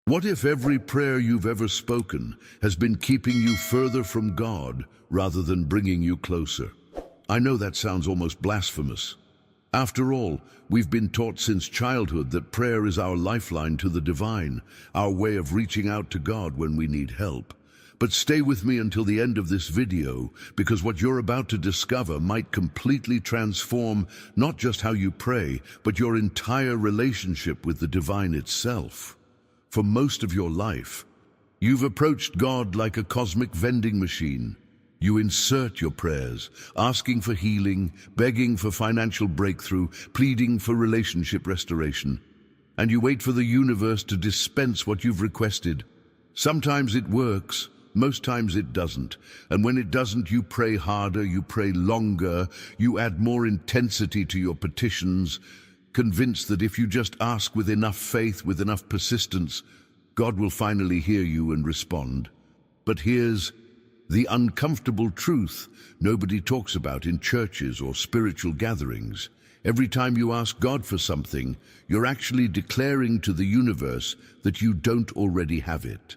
What if every prayer you've ever spoken has been keeping you further from God rather than bringing you closer? I know that sounds almost blasphemous. After all, we've been taught since childhood that prayer is our lifeline to the divine, our way of reaching out to God when we need help. But stay with me until the end of this video, because what you're about to discover might completely transform not just how you pray, but your entire relationship with the divine itself. For most of your life, you've approached God like a cosmic vending machine. You insert your prayers, asking for healing, begging for financial breakthrough, pleading for relationship restoration. And you wait for the universe to dispense what you've requested. Sometimes it works, most times it doesn't. And when it doesn't, you pray harder, you pray longer, you add more intensity to your petitions, convinced that if you just ask with enough faith, with enough persistence, God will finally hear you and respond. But here's the uncomfortable truth nobody talks about in churches or spiritual gatherings. Every time you ask God for something, you're actually declaring to the universe that you don't already have it.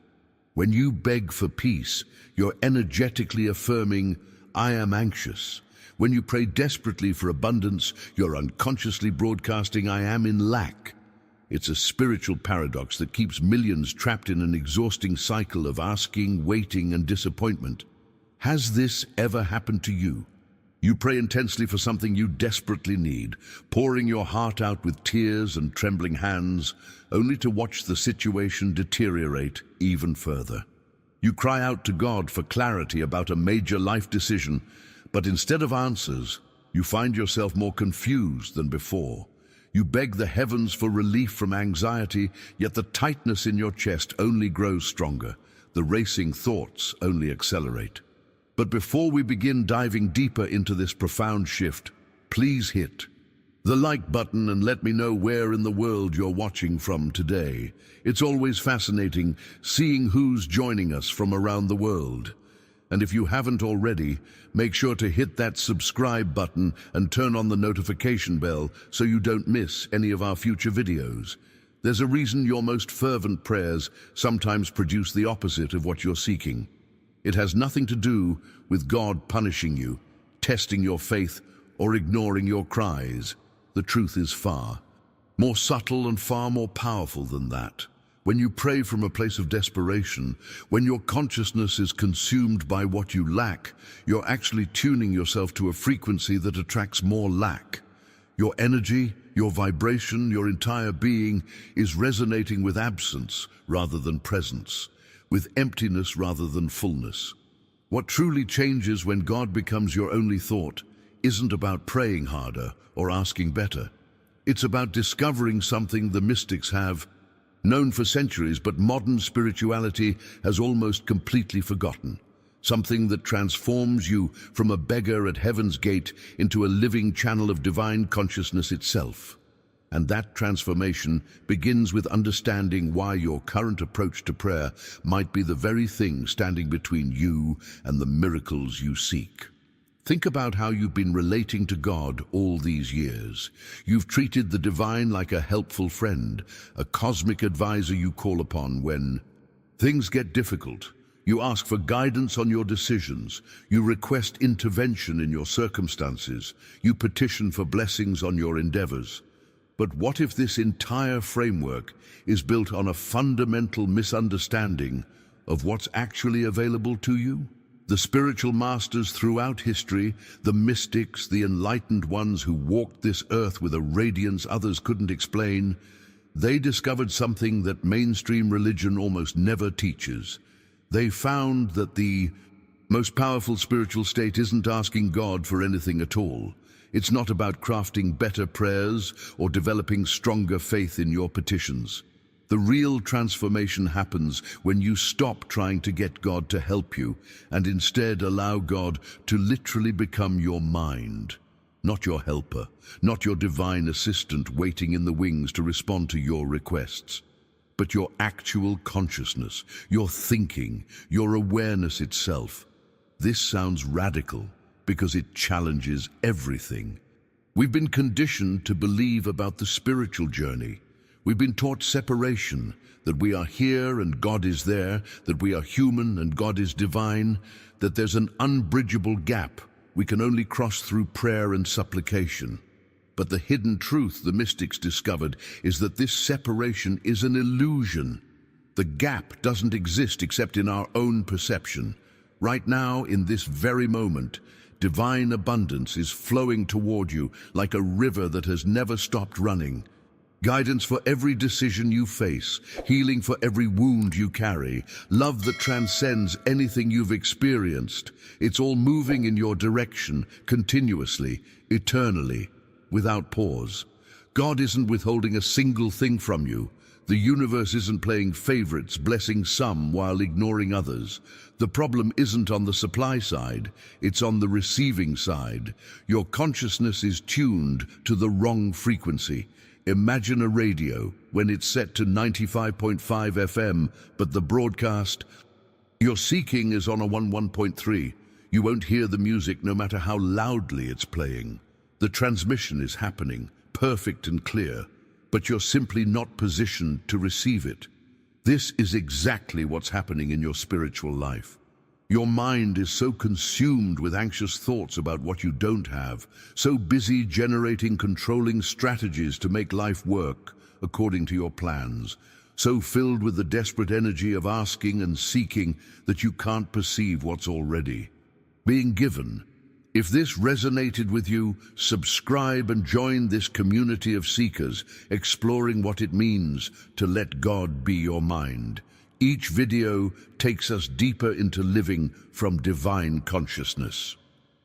When you beg for peace, you're energetically affirming, "I am anxious." When you pray desperately for abundance, you're unconsciously broadcasting, "I am in lack." It's a spiritual paradox that keeps millions trapped in an exhausting cycle of asking, waiting, and disappointment. Has this ever happened to you? You pray intensely for something you desperately need, pouring your heart out with tears and trembling hands, only to watch the situation deteriorate even further. You cry out to God for clarity about a major life decision, but instead of answers, you find yourself more confused than before. You beg the heavens for relief from anxiety, yet the tightness in your chest only grows stronger. The racing thoughts only accelerate. But before we begin diving deeper into this profound shift, please hit the like button and let me know where in the world you're watching from today. It's always fascinating seeing who's joining us from around the world. And if you haven't already, make sure to hit that subscribe button and turn on the notification bell so you don't miss any of our future videos. There's a reason your most fervent prayers sometimes produce the opposite of what you're seeking. It has nothing to do with God punishing you, testing your faith, or ignoring your cries. The truth is far more subtle and far more powerful than that. When you pray from a place of desperation, when your consciousness is consumed by what you lack, you're actually tuning yourself to a frequency that attracts more lack. Your energy, your vibration, your entire being is resonating with absence rather than presence, with emptiness rather than fullness. What truly changes when God becomes your only thought isn't about praying harder or asking better. It's about discovering something the mystics have known for centuries, but modern spirituality has almost completely forgotten. Something that transforms you from a beggar at heaven's gate into a living channel of divine consciousness itself. And that transformation begins with understanding why your current approach to prayer might be the very thing standing between you and the miracles you seek. Think about how you've been relating to God all these years. You've treated the divine like a helpful friend, a cosmic advisor you call upon when things get difficult. You ask for guidance on your decisions. You request intervention in your circumstances. You petition for blessings on your endeavors. But what if this entire framework is built on a fundamental misunderstanding of what's actually available to you? The spiritual masters throughout history, the mystics, the enlightened ones who walked this earth with a radiance others couldn't explain, they discovered something that mainstream religion almost never teaches. They found that the most powerful spiritual state isn't asking God for anything at all. It's not about crafting better prayers or developing stronger faith in your petitions. The real transformation happens when you stop trying to get God to help you and instead allow God to literally become your mind. Not your helper, not your divine assistant waiting in the wings to respond to your requests, but your actual consciousness, your thinking, your awareness itself. This sounds radical because it challenges everything we've been conditioned to believe about the spiritual journey. We've been taught separation, that we are here and God is there, that we are human and God is divine, that there's an unbridgeable gap we can only cross through prayer and supplication. But the hidden truth the mystics discovered is that this separation is an illusion. The gap doesn't exist except in our own perception. Right now, in this very moment, divine abundance is flowing toward you like a river that has never stopped running. Guidance for every decision you face, healing for every wound you carry, love that transcends anything you've experienced. It's all moving in your direction, continuously, eternally, without pause. God isn't withholding a single thing from you. The universe isn't playing favorites, blessing some while ignoring others. The problem isn't on the supply side, it's on the receiving side. Your consciousness is tuned to the wrong frequency. Imagine a radio when it's set to 95.5 FM, but the broadcast you're seeking is on a 1.3. You won't hear the music no matter how loudly it's playing. The transmission is happening, perfect and clear, but you're simply not positioned to receive it. This is exactly what's happening in your spiritual life. Your mind is so consumed with anxious thoughts about what you don't have, so busy generating controlling strategies to make life work according to your plans, so filled with the desperate energy of asking and seeking that you can't perceive what's already being given. If this resonated with you, subscribe and join this community of seekers, exploring what it means to let God be your mind. Each video takes us deeper into living from divine consciousness.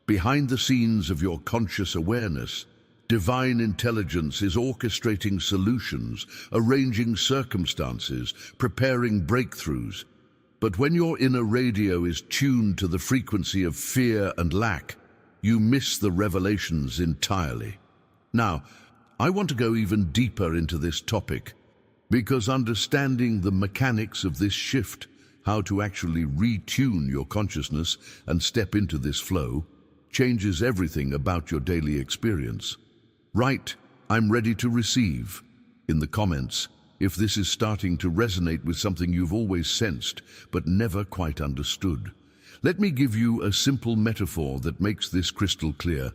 Behind the scenes of your conscious awareness, divine intelligence is orchestrating solutions, arranging circumstances, preparing breakthroughs. But when your inner radio is tuned to the frequency of fear and lack, you miss the revelations entirely. Now, I want to go even deeper into this topic, because understanding the mechanics of this shift, how to actually retune your consciousness and step into this flow, changes everything about your daily experience. Write, "I'm ready to receive," in the comments if this is starting to resonate with something you've always sensed but never quite understood. Let me give you a simple metaphor that makes this crystal clear.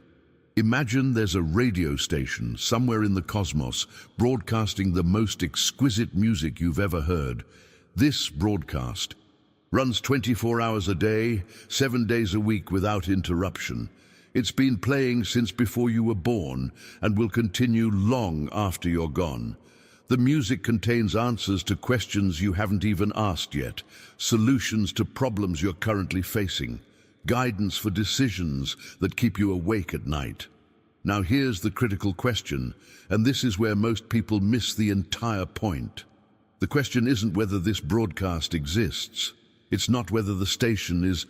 Imagine there's a radio station somewhere in the cosmos broadcasting the most exquisite music you've ever heard. This broadcast runs 24 hours a day, 7 days a week without interruption. It's been playing since before you were born and will continue long after you're gone. The music contains answers to questions you haven't even asked yet, solutions to problems you're currently facing, guidance for decisions that keep you awake at night. Now here's the critical question, and this is where most people miss the entire point. The question isn't whether this broadcast exists. It's not whether the station is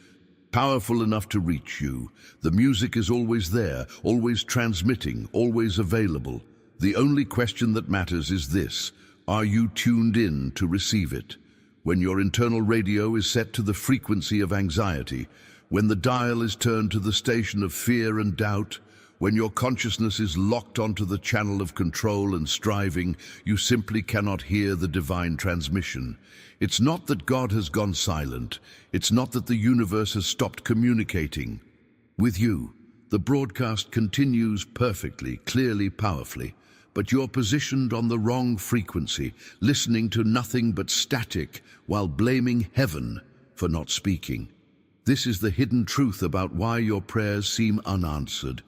powerful enough to reach you. The music is always there, always transmitting, always available. The only question that matters is this: are you tuned in to receive it? When your internal radio is set to the frequency of anxiety, when the dial is turned to the station of fear and doubt, when your consciousness is locked onto the channel of control and striving, you simply cannot hear the divine transmission. It's not that God has gone silent. It's not that the universe has stopped communicating with you. The broadcast continues perfectly, clearly, powerfully, but you're positioned on the wrong frequency, listening to nothing but static while blaming heaven for not speaking. This is the hidden truth about why your prayers seem unanswered.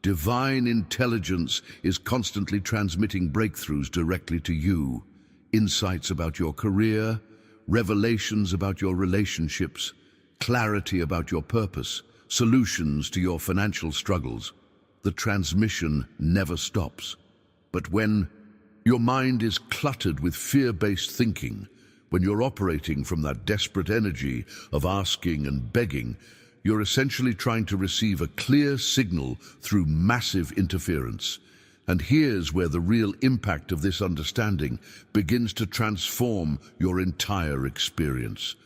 Divine intelligence is constantly transmitting breakthroughs directly to you, insights about your career, revelations about your relationships, clarity about your purpose, solutions to your financial struggles. The transmission never stops. But when your mind is cluttered with fear-based thinking, when you're operating from that desperate energy of asking and begging, you're essentially trying to receive a clear signal through massive interference. And here's where the real impact of this understanding begins to transform your entire experience.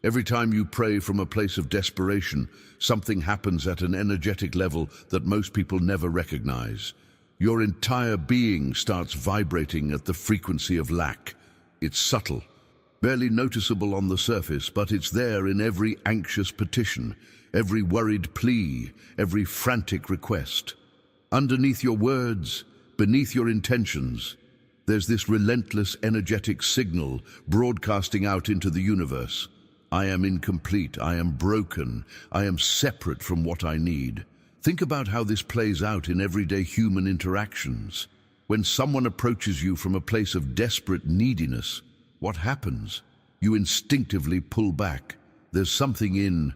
Every time you pray from a place of desperation, something happens at an energetic level that most people never recognize. Your entire being starts vibrating at the frequency of lack. It's subtle, barely noticeable on the surface, but it's there in every anxious petition, every worried plea, every frantic request. Underneath your words, beneath your intentions, there's this relentless energetic signal broadcasting out into the universe. I am incomplete, I am broken, I am separate from what I need. Think about how this plays out in everyday human interactions. When someone approaches you from a place of desperate neediness, what happens? You instinctively pull back. There's something in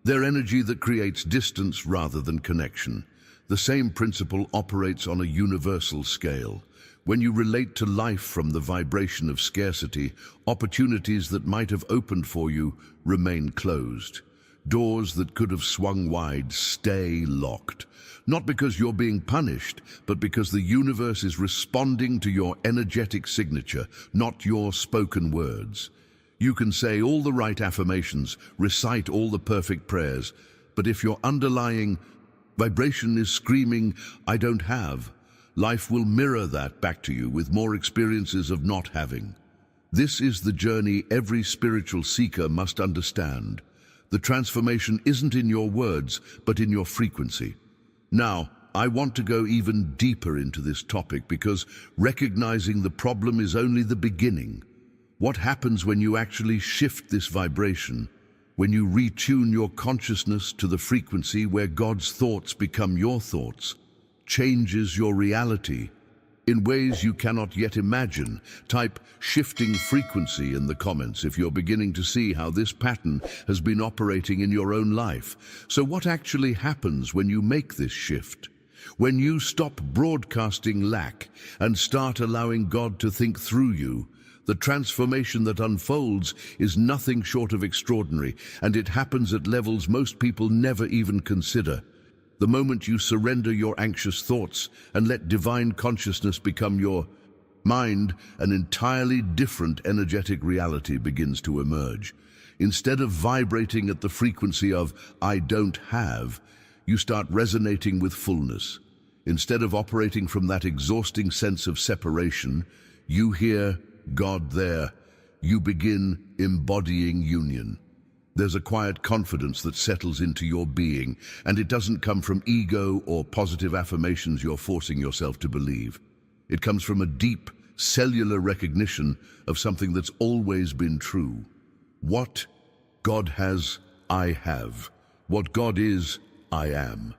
their energy that creates distance rather than connection. The same principle operates on a universal scale. When you relate to life from the vibration of scarcity, opportunities that might have opened for you remain closed. Doors that could have swung wide stay locked. Not because you're being punished, but because the universe is responding to your energetic signature, not your spoken words. You can say all the right affirmations, recite all the perfect prayers, but if your underlying vibration is screaming, "I don't have," life will mirror that back to you with more experiences of not having. This is the journey every spiritual seeker must understand. The transformation isn't in your words, but in your frequency. Now, I want to go even deeper into this topic because recognizing the problem is only the beginning. What happens when you actually shift this vibration? When you retune your consciousness to the frequency where God's thoughts become your thoughts, changes your reality in ways you cannot yet imagine. Type shifting frequency in the comments if you're beginning to see how this pattern has been operating in your own life. So what actually happens when you make this shift? When you stop broadcasting lack and start allowing God to think through you, the transformation that unfolds is nothing short of extraordinary, and it happens at levels most people never even consider. The moment you surrender your anxious thoughts and let divine consciousness become your mind, an entirely different energetic reality begins to emerge. Instead of vibrating at the frequency of "I don't have," you start resonating with fullness. Instead of operating from that exhausting sense of separation, you hear God there. You begin embodying union. There's a quiet confidence that settles into your being, and it doesn't come from ego or positive affirmations you're forcing yourself to believe. It comes from a deep, cellular recognition of something that's always been true. What God has, I have. What God is, I am.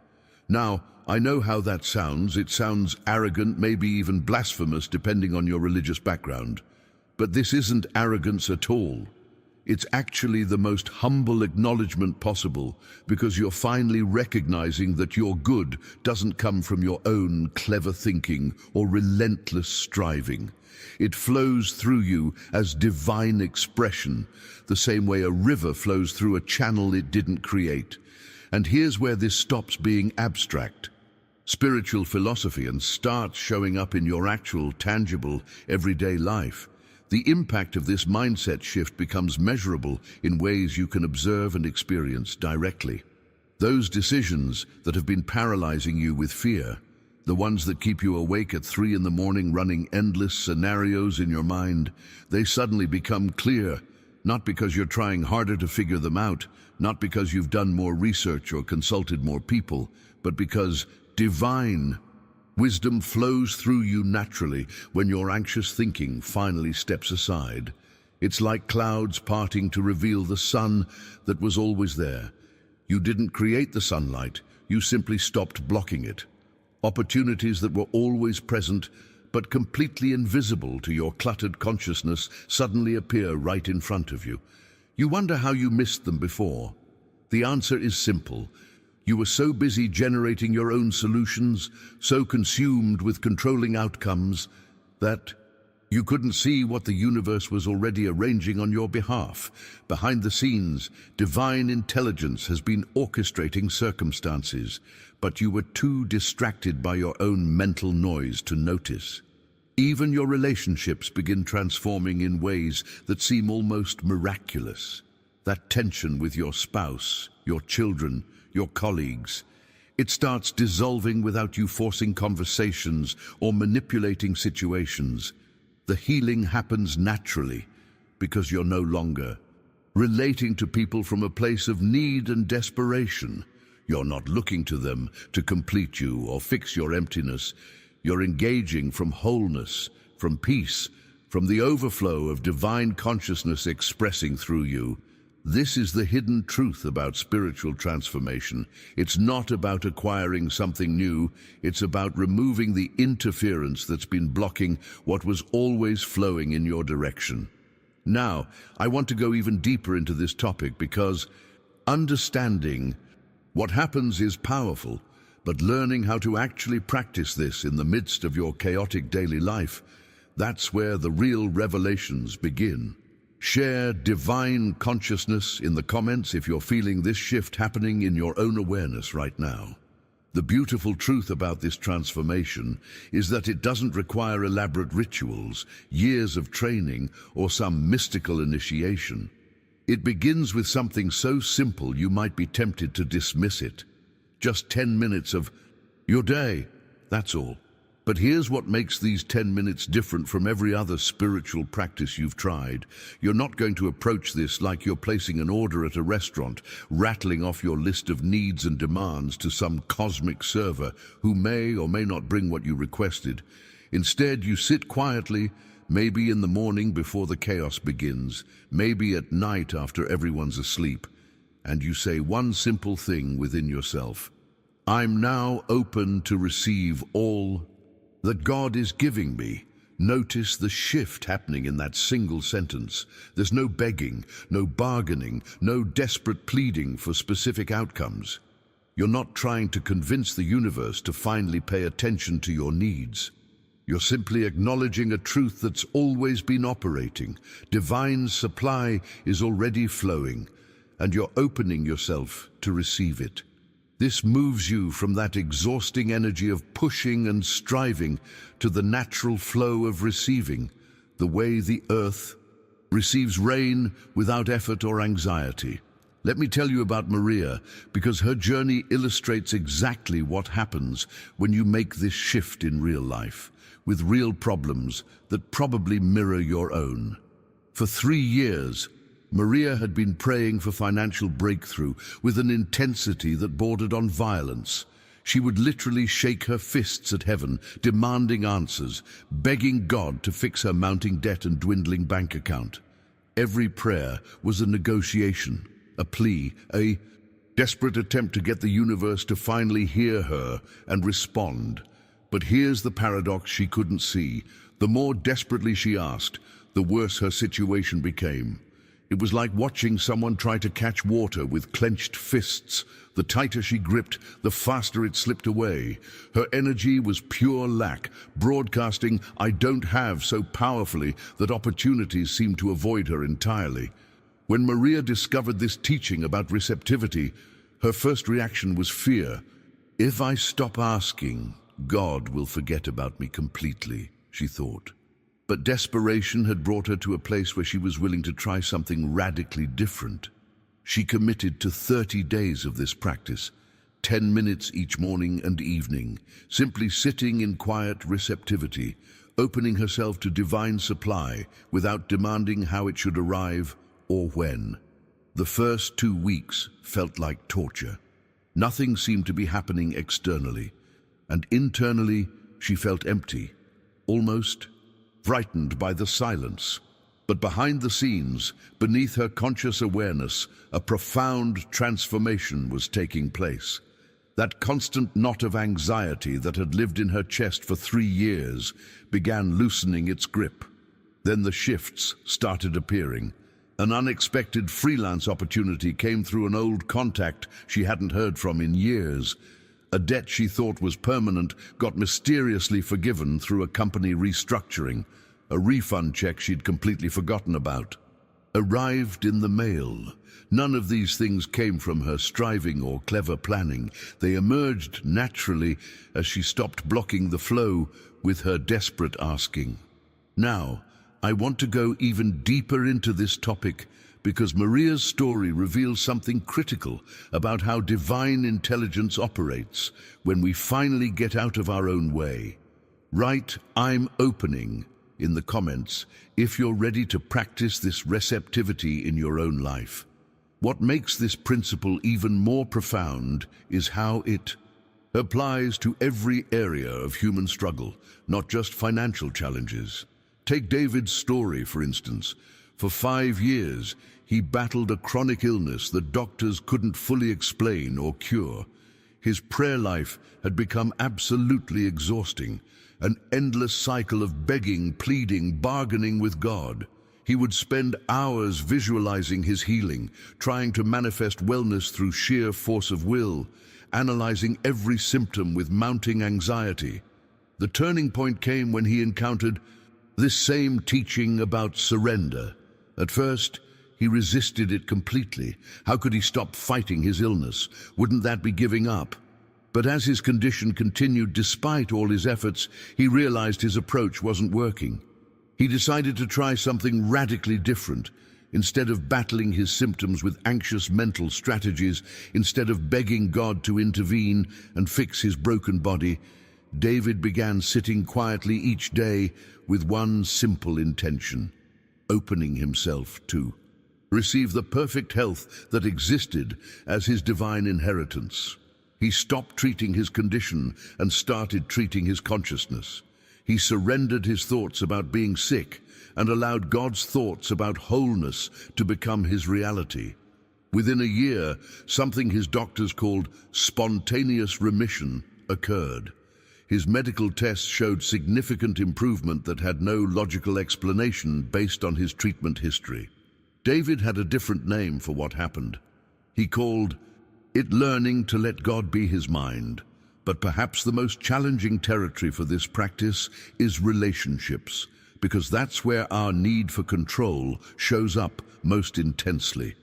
Now, I know how that sounds. It sounds arrogant, maybe even blasphemous, depending on your religious background. But this isn't arrogance at all. It's actually the most humble acknowledgement possible, because you're finally recognizing that your good doesn't come from your own clever thinking or relentless striving. It flows through you as divine expression, the same way a river flows through a channel it didn't create. And here's where this stops being abstract, spiritual philosophy, and starts showing up in your actual, tangible, everyday life. The impact of this mindset shift becomes measurable in ways you can observe and experience directly. Those decisions that have been paralyzing you with fear, the ones that keep you awake at 3 in the morning running endless scenarios in your mind, they suddenly become clear, not because you're trying harder to figure them out, not because you've done more research or consulted more people, but because divine wisdom flows through you naturally when your anxious thinking finally steps aside. It's like clouds parting to reveal the sun that was always there. You didn't create the sunlight, you simply stopped blocking it. Opportunities that were always present but completely invisible to your cluttered consciousness suddenly appear right in front of you. You wonder how you missed them before. The answer is simple. You were so busy generating your own solutions, so consumed with controlling outcomes, that you couldn't see what the universe was already arranging on your behalf. Behind the scenes, divine intelligence has been orchestrating circumstances, but you were too distracted by your own mental noise to notice. Even your relationships begin transforming in ways that seem almost miraculous. That tension with your spouse, your children, your colleagues, It starts dissolving without you forcing conversations or manipulating situations. The healing happens naturally because you're no longer relating to people from a place of need and desperation. You're not looking to them to complete you or fix your emptiness. You're engaging from wholeness, from peace, from the overflow of divine consciousness expressing through you. This is the hidden truth about spiritual transformation. It's not about acquiring something new. It's about removing the interference that's been blocking what was always flowing in your direction. Now, I want to go even deeper into this topic because understanding what happens is powerful, but learning how to actually practice this in the midst of your chaotic daily life, that's where the real revelations begin. Share divine consciousness in the comments if you're feeling this shift happening in your own awareness right now. The beautiful truth about this transformation is that it doesn't require elaborate rituals, years of training, or some mystical initiation. It begins with something so simple you might be tempted to dismiss it. Just 10 minutes of your day, that's all. But here's what makes these 10 minutes different from every other spiritual practice you've tried. You're not going to approach this like you're placing an order at a restaurant, rattling off your list of needs and demands to some cosmic server who may or may not bring what you requested. Instead, you sit quietly, maybe in the morning before the chaos begins, maybe at night after everyone's asleep, and you say one simple thing within yourself. I'm now open to receive all that God is giving me. Notice the shift happening in that single sentence. There's no begging, no bargaining, no desperate pleading for specific outcomes. You're not trying to convince the universe to finally pay attention to your needs. You're simply acknowledging a truth that's always been operating. Divine supply is already flowing, and you're opening yourself to receive it. This moves you from that exhausting energy of pushing and striving to the natural flow of receiving, the way the earth receives rain without effort or anxiety. Let me tell you about Maria, because her journey illustrates exactly what happens when you make this shift in real life, with real problems that probably mirror your own. For 3 years, Maria had been praying for financial breakthrough with an intensity that bordered on violence. She would literally shake her fists at heaven, demanding answers, begging God to fix her mounting debt and dwindling bank account. Every prayer was a negotiation, a plea, a desperate attempt to get the universe to finally hear her and respond. But here's the paradox she couldn't see. The more desperately she asked, the worse her situation became. It was like watching someone try to catch water with clenched fists. The tighter she gripped, the faster it slipped away. Her energy was pure lack, broadcasting "I don't have" so powerfully that opportunities seemed to avoid her entirely. When Maria discovered this teaching about receptivity, her first reaction was fear. If I stop asking, God will forget about me completely, she thought. But desperation had brought her to a place where she was willing to try something radically different. She committed to 30 days of this practice, 10 minutes each morning and evening, simply sitting in quiet receptivity, opening herself to divine supply without demanding how it should arrive or when. The first 2 weeks felt like torture. Nothing seemed to be happening externally, and internally she felt empty, almost frightened by the silence. But behind the scenes, beneath her conscious awareness, a profound transformation was taking place. That constant knot of anxiety that had lived in her chest for 3 years began loosening its grip. Then the shifts started appearing. An unexpected freelance opportunity came through an old contact she hadn't heard from in years. A debt she thought was permanent got mysteriously forgiven through a company restructuring. A refund check she'd completely forgotten about arrived in the mail. None of these things came from her striving or clever planning. They emerged naturally as she stopped blocking the flow with her desperate asking. Now, I want to go even deeper into this topic because Maria's story reveals something critical about how divine intelligence operates when we finally get out of our own way. Write "I'm opening" in the comments if you're ready to practice this receptivity in your own life. What makes this principle even more profound is how it applies to every area of human struggle, not just financial challenges. Take David's story, for instance. For 5 years, he battled a chronic illness that doctors couldn't fully explain or cure. His prayer life had become absolutely exhausting, an endless cycle of begging, pleading, bargaining with God. He would spend hours visualizing his healing, trying to manifest wellness through sheer force of will, analyzing every symptom with mounting anxiety. The turning point came when he encountered this same teaching about surrender. At first, he resisted it completely. How could he stop fighting his illness? Wouldn't that be giving up? But as his condition continued despite all his efforts, he realized his approach wasn't working. He decided to try something radically different. Instead of battling his symptoms with anxious mental strategies, instead of begging God to intervene and fix his broken body, David began sitting quietly each day with one simple intention: opening himself to receive the perfect health that existed as his divine inheritance. He stopped treating his condition and started treating his consciousness. He surrendered his thoughts about being sick and allowed God's thoughts about wholeness to become his reality. Within a year, something his doctors called spontaneous remission occurred. His medical tests showed significant improvement that had no logical explanation based on his treatment history. David had a different name for what happened. He called it learning to let God be his mind. But perhaps the most challenging territory for this practice is relationships, because that's where our need for control shows up most intensely.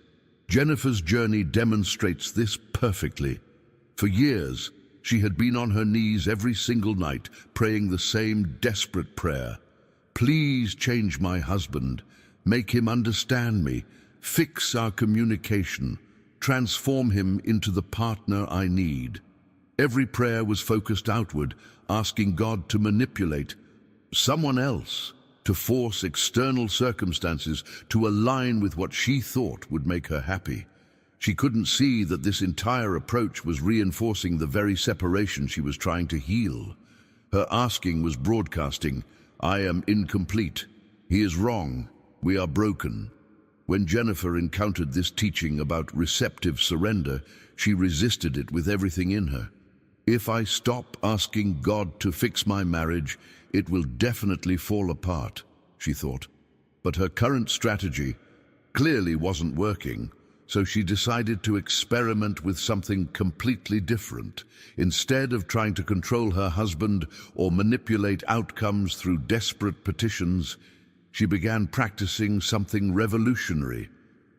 Jennifer's journey demonstrates this perfectly. For years, she had been on her knees every single night, praying the same desperate prayer. Please change my husband, make him understand me, fix our communication, transform him into the partner I need. Every prayer was focused outward, asking God to manipulate someone else, to force external circumstances to align with what she thought would make her happy. She couldn't see that this entire approach was reinforcing the very separation she was trying to heal. Her asking was broadcasting, "I am incomplete. He is wrong. We are broken." When Jennifer encountered this teaching about receptive surrender, she resisted it with everything in her. If I stop asking God to fix my marriage, it will definitely fall apart, she thought. But her current strategy clearly wasn't working, so she decided to experiment with something completely different. Instead of trying to control her husband or manipulate outcomes through desperate petitions, she began practicing something revolutionary,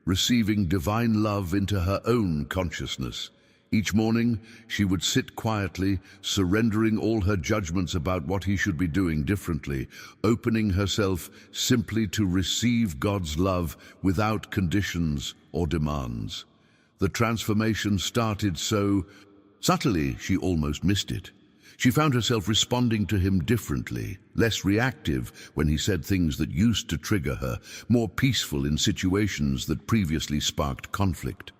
receiving divine love into her own consciousness. Each morning, she would sit quietly, surrendering all her judgments about what he should be doing differently, opening herself simply to receive God's love without conditions or demands. The transformation started so subtly she almost missed it. She found herself responding to him differently, less reactive when he said things that used to trigger her, more peaceful in situations that previously sparked conflict.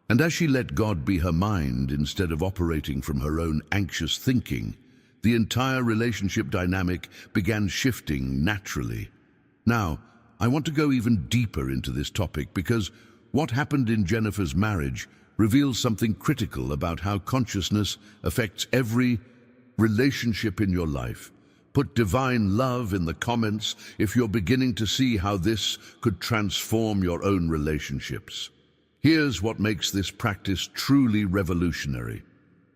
And as she let God be her mind instead of operating from her own anxious thinking, the entire relationship dynamic began shifting naturally. Now, I want to go even deeper into this topic because what happened in Jennifer's marriage reveals something critical about how consciousness affects every relationship in your life. Put divine love in the comments if you're beginning to see how this could transform your own relationships. Here's what makes this practice truly revolutionary.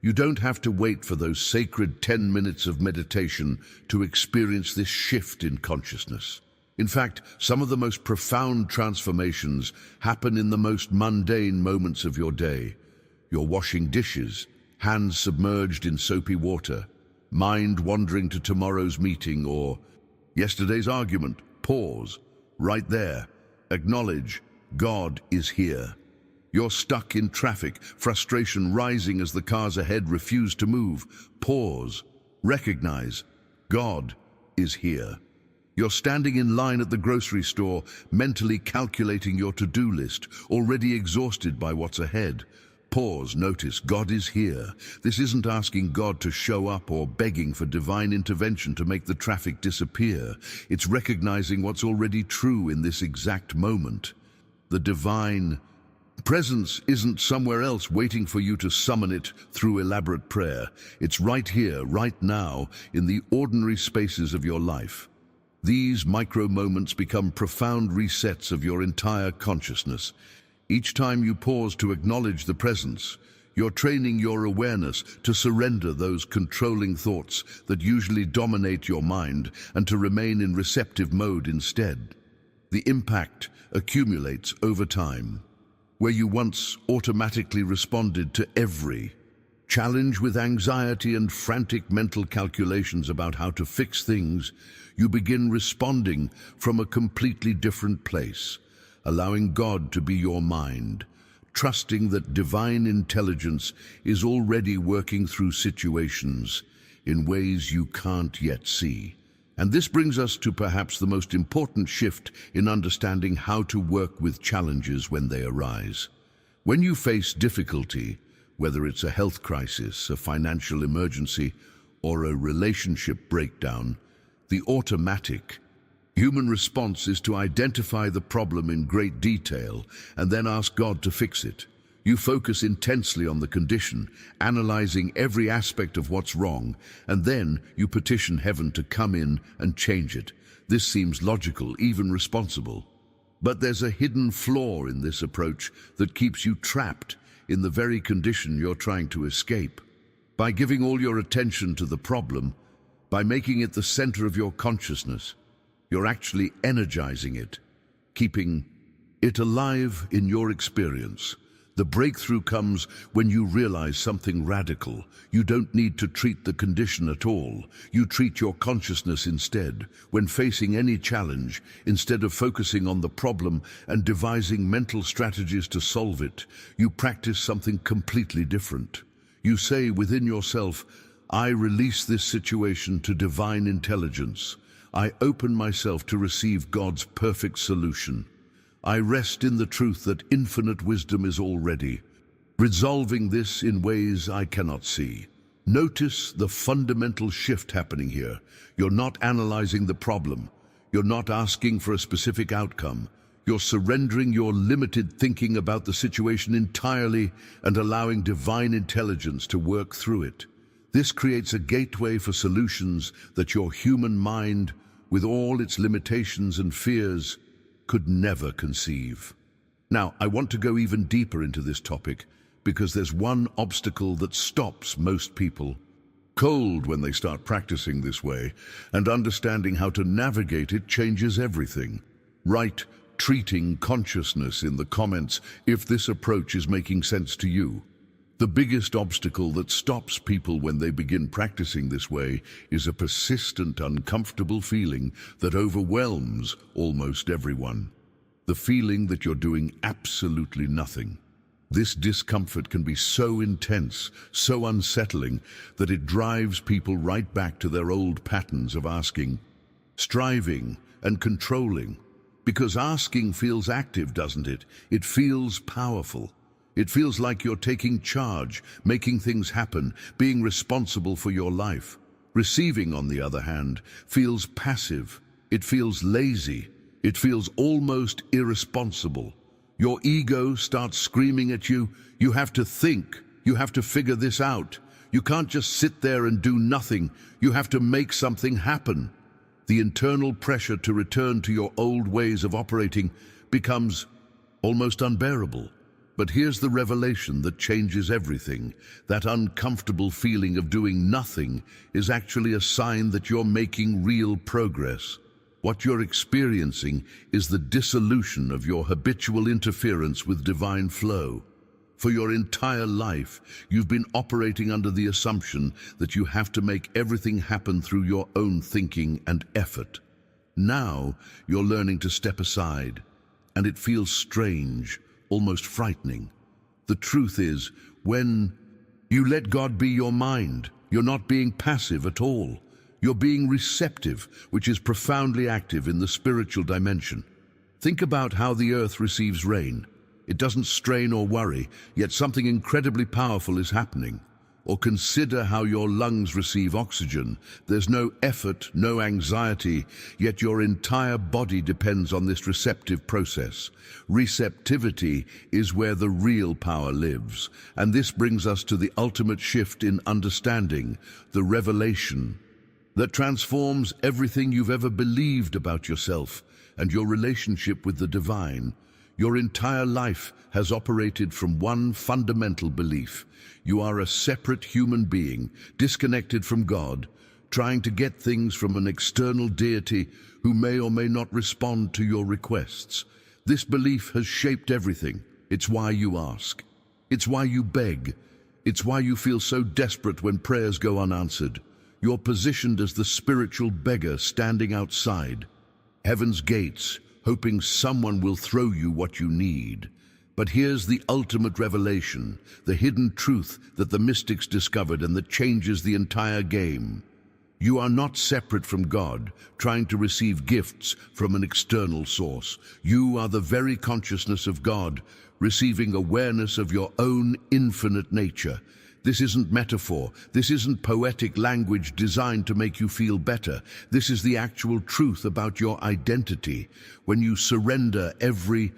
You don't have to wait for those sacred 10 minutes of meditation to experience this shift in consciousness. In fact, some of the most profound transformations happen in the most mundane moments of your day. You're washing dishes, hands submerged in soapy water, mind wandering to tomorrow's meeting or yesterday's argument. Pause. Right there. Acknowledge God is here. You're stuck in traffic, frustration rising as the cars ahead refuse to move. Pause. Recognize, God is here. You're standing in line at the grocery store, mentally calculating your to-do list, already exhausted by what's ahead. Pause, notice, God is here. This isn't asking God to show up or begging for divine intervention to make the traffic disappear. It's recognizing what's already true in this exact moment. The divine presence isn't somewhere else waiting for you to summon it through elaborate prayer. It's right here, right now, in the ordinary spaces of your life. These micro moments become profound resets of your entire consciousness. Each time you pause to acknowledge the presence, you're training your awareness to surrender those controlling thoughts that usually dominate your mind and to remain in receptive mode instead. The impact accumulates over time. Where you once automatically responded to every challenge with anxiety and frantic mental calculations about how to fix things, you begin responding from a completely different place, allowing God to be your mind, trusting that divine intelligence is already working through situations in ways you can't yet see. And this brings us to perhaps the most important shift in understanding how to work with challenges when they arise. When you face difficulty, whether it's a health crisis, a financial emergency, or a relationship breakdown, the automatic human response is to identify the problem in great detail and then ask God to fix it. You focus intensely on the condition, analyzing every aspect of what's wrong, and then you petition heaven to come in and change it. This seems logical, even responsible. But there's a hidden flaw in this approach that keeps you trapped in the very condition you're trying to escape. By giving all your attention to the problem, by making it the center of your consciousness, you're actually energizing it, keeping it alive in your experience. The breakthrough comes when you realize something radical. You don't need to treat the condition at all. You treat your consciousness instead. When facing any challenge, instead of focusing on the problem and devising mental strategies to solve it, you practice something completely different. You say within yourself, I release this situation to divine intelligence. I open myself to receive God's perfect solution. I rest in the truth that infinite wisdom is already resolving this in ways I cannot see. Notice the fundamental shift happening here. You're not analyzing the problem. You're not asking for a specific outcome. You're surrendering your limited thinking about the situation entirely and allowing divine intelligence to work through it. This creates a gateway for solutions that your human mind, with all its limitations and fears, could never conceive. Now, I want to go even deeper into this topic because there's one obstacle that stops most people cold when they start practicing this way, and understanding how to navigate it changes everything. Write treating consciousness in the comments if this approach is making sense to you. The biggest obstacle that stops people when they begin practicing this way is a persistent, uncomfortable feeling that overwhelms almost everyone. The feeling that you're doing absolutely nothing. This discomfort can be so intense, so unsettling, that it drives people right back to their old patterns of asking, striving, and controlling. Because asking feels active, doesn't it? It feels powerful. It feels like you're taking charge, making things happen, being responsible for your life. Receiving, on the other hand, feels passive. It feels lazy. It feels almost irresponsible. Your ego starts screaming at you. You have to think. You have to figure this out. You can't just sit there and do nothing. You have to make something happen. The internal pressure to return to your old ways of operating becomes almost unbearable. But here's the revelation that changes everything. That uncomfortable feeling of doing nothing is actually a sign that you're making real progress. What you're experiencing is the dissolution of your habitual interference with divine flow. For your entire life, you've been operating under the assumption that you have to make everything happen through your own thinking and effort. Now, you're learning to step aside and it feels strange, almost frightening. The truth is, when you let God be your mind, you're not being passive at all. You're being receptive, which is profoundly active in the spiritual dimension. Think about how the earth receives rain. It doesn't strain or worry, yet something incredibly powerful is happening. Or consider how your lungs receive oxygen. There's no effort, no anxiety, yet your entire body depends on this receptive process. Receptivity is where the real power lives, and this brings us to the ultimate shift in understanding, the revelation that transforms everything you've ever believed about yourself and your relationship with the divine. Your entire life has operated from one fundamental belief. You are a separate human being, disconnected from God, trying to get things from an external deity who may or may not respond to your requests. This belief has shaped everything. It's why you ask. It's why you beg. It's why you feel so desperate when prayers go unanswered. You're positioned as the spiritual beggar standing outside heaven's gates, hoping someone will throw you what you need. But here's the ultimate revelation, the hidden truth that the mystics discovered and that changes the entire game. You are not separate from God, trying to receive gifts from an external source. You are the very consciousness of God, receiving awareness of your own infinite nature. This isn't metaphor. This isn't poetic language designed to make you feel better. This is the actual truth about your identity. When you surrender every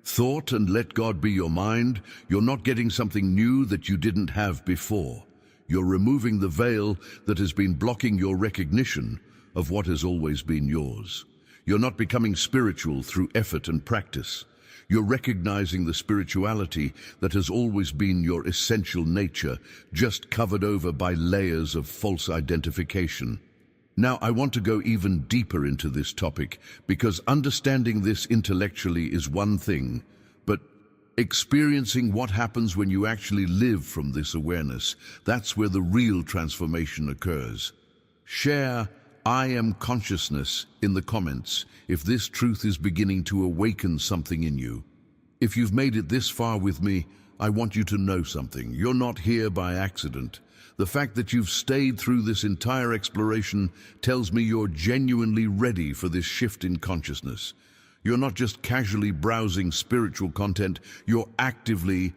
thought and let God be your mind, you're not getting something new that you didn't have before. You're removing the veil that has been blocking your recognition of what has always been yours. You're not becoming spiritual through effort and practice. You're recognizing the spirituality that has always been your essential nature, just covered over by layers of false identification. Now, I want to go even deeper into this topic, because understanding this intellectually is one thing, but experiencing what happens when you actually live from this awareness, that's where the real transformation occurs. Share "I am consciousness" in the comments if this truth is beginning to awaken something in you. If you've made it this far with me, I want you to know something. You're not here by accident. The fact that you've stayed through this entire exploration tells me you're genuinely ready for this shift in consciousness. You're not just casually browsing spiritual content, you're actively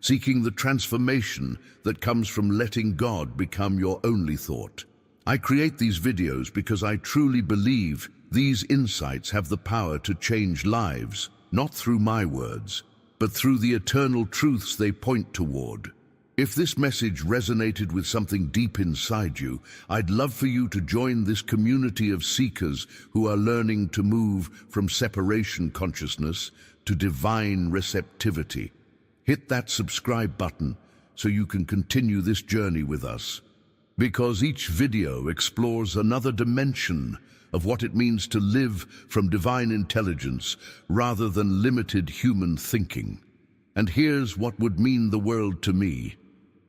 seeking the transformation that comes from letting God become your only thought. I create these videos because I truly believe these insights have the power to change lives, not through my words, but through the eternal truths they point toward. If this message resonated with something deep inside you, I'd love for you to join this community of seekers who are learning to move from separation consciousness to divine receptivity. Hit that subscribe button so you can continue this journey with us, because each video explores another dimension of what it means to live from divine intelligence rather than limited human thinking. And here's what would mean the world to me.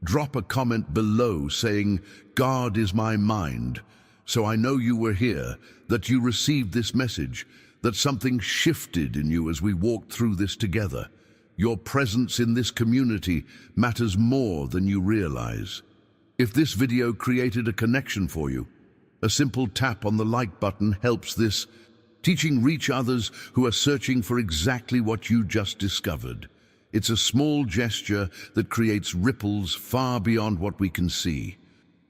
Drop a comment below saying, "God is my mind," so I know you were here, that you received this message, that something shifted in you as we walked through this together. Your presence in this community matters more than you realize. If this video created a connection for you, a simple tap on the like button helps this teaching reach others who are searching for exactly what you just discovered. It's a small gesture that creates ripples far beyond what we can see.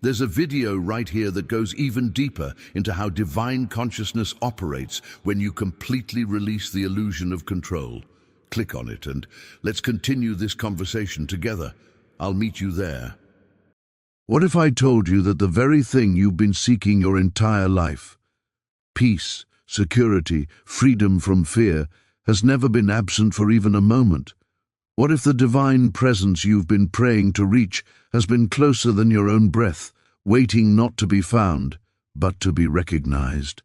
There's a video right here that goes even deeper into how divine consciousness operates when you completely release the illusion of control. Click on it and let's continue this conversation together. I'll meet you there. What if I told you that the very thing you've been seeking your entire life, peace, security, freedom from fear, has never been absent for even a moment? What if the divine presence you've been praying to reach has been closer than your own breath, waiting not to be found, but to be recognized?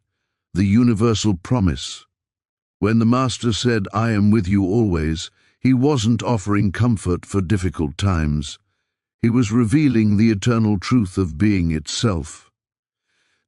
The universal promise. When the Master said, "I am with you always," he wasn't offering comfort for difficult times. He was revealing the eternal truth of being itself.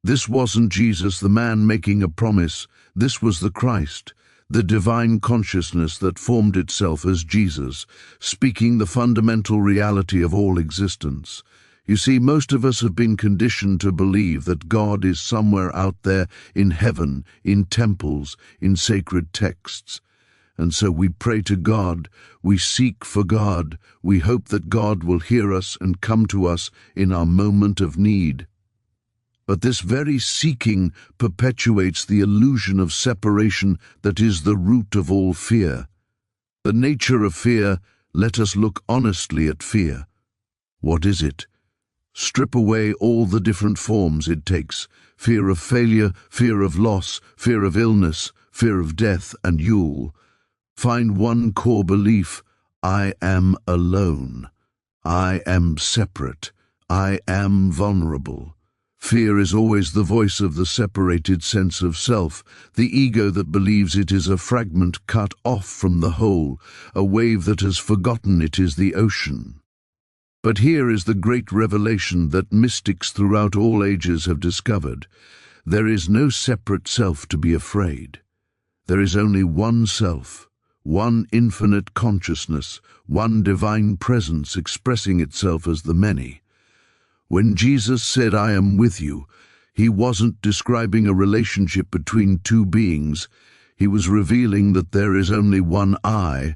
This wasn't Jesus, the man, making a promise. This was the Christ, the divine consciousness that formed itself as Jesus, speaking the fundamental reality of all existence. You see, most of us have been conditioned to believe that God is somewhere out there in heaven, in temples, in sacred texts. And so we pray to God, we seek for God, we hope that God will hear us and come to us in our moment of need. But this very seeking perpetuates the illusion of separation that is the root of all fear. The nature of fear, let us look honestly at fear. What is it? Strip away all the different forms it takes: fear of failure, fear of loss, fear of illness, fear of death, and you'll find one core belief: I am alone. I am separate. I am vulnerable. Fear is always the voice of the separated sense of self, the ego that believes it is a fragment cut off from the whole, a wave that has forgotten it is the ocean. But here is the great revelation that mystics throughout all ages have discovered. There is no separate self to be afraid. There is only one self, one infinite consciousness, one divine presence expressing itself as the many. When Jesus said, "I am with you," he wasn't describing a relationship between two beings. He was revealing that there is only one I,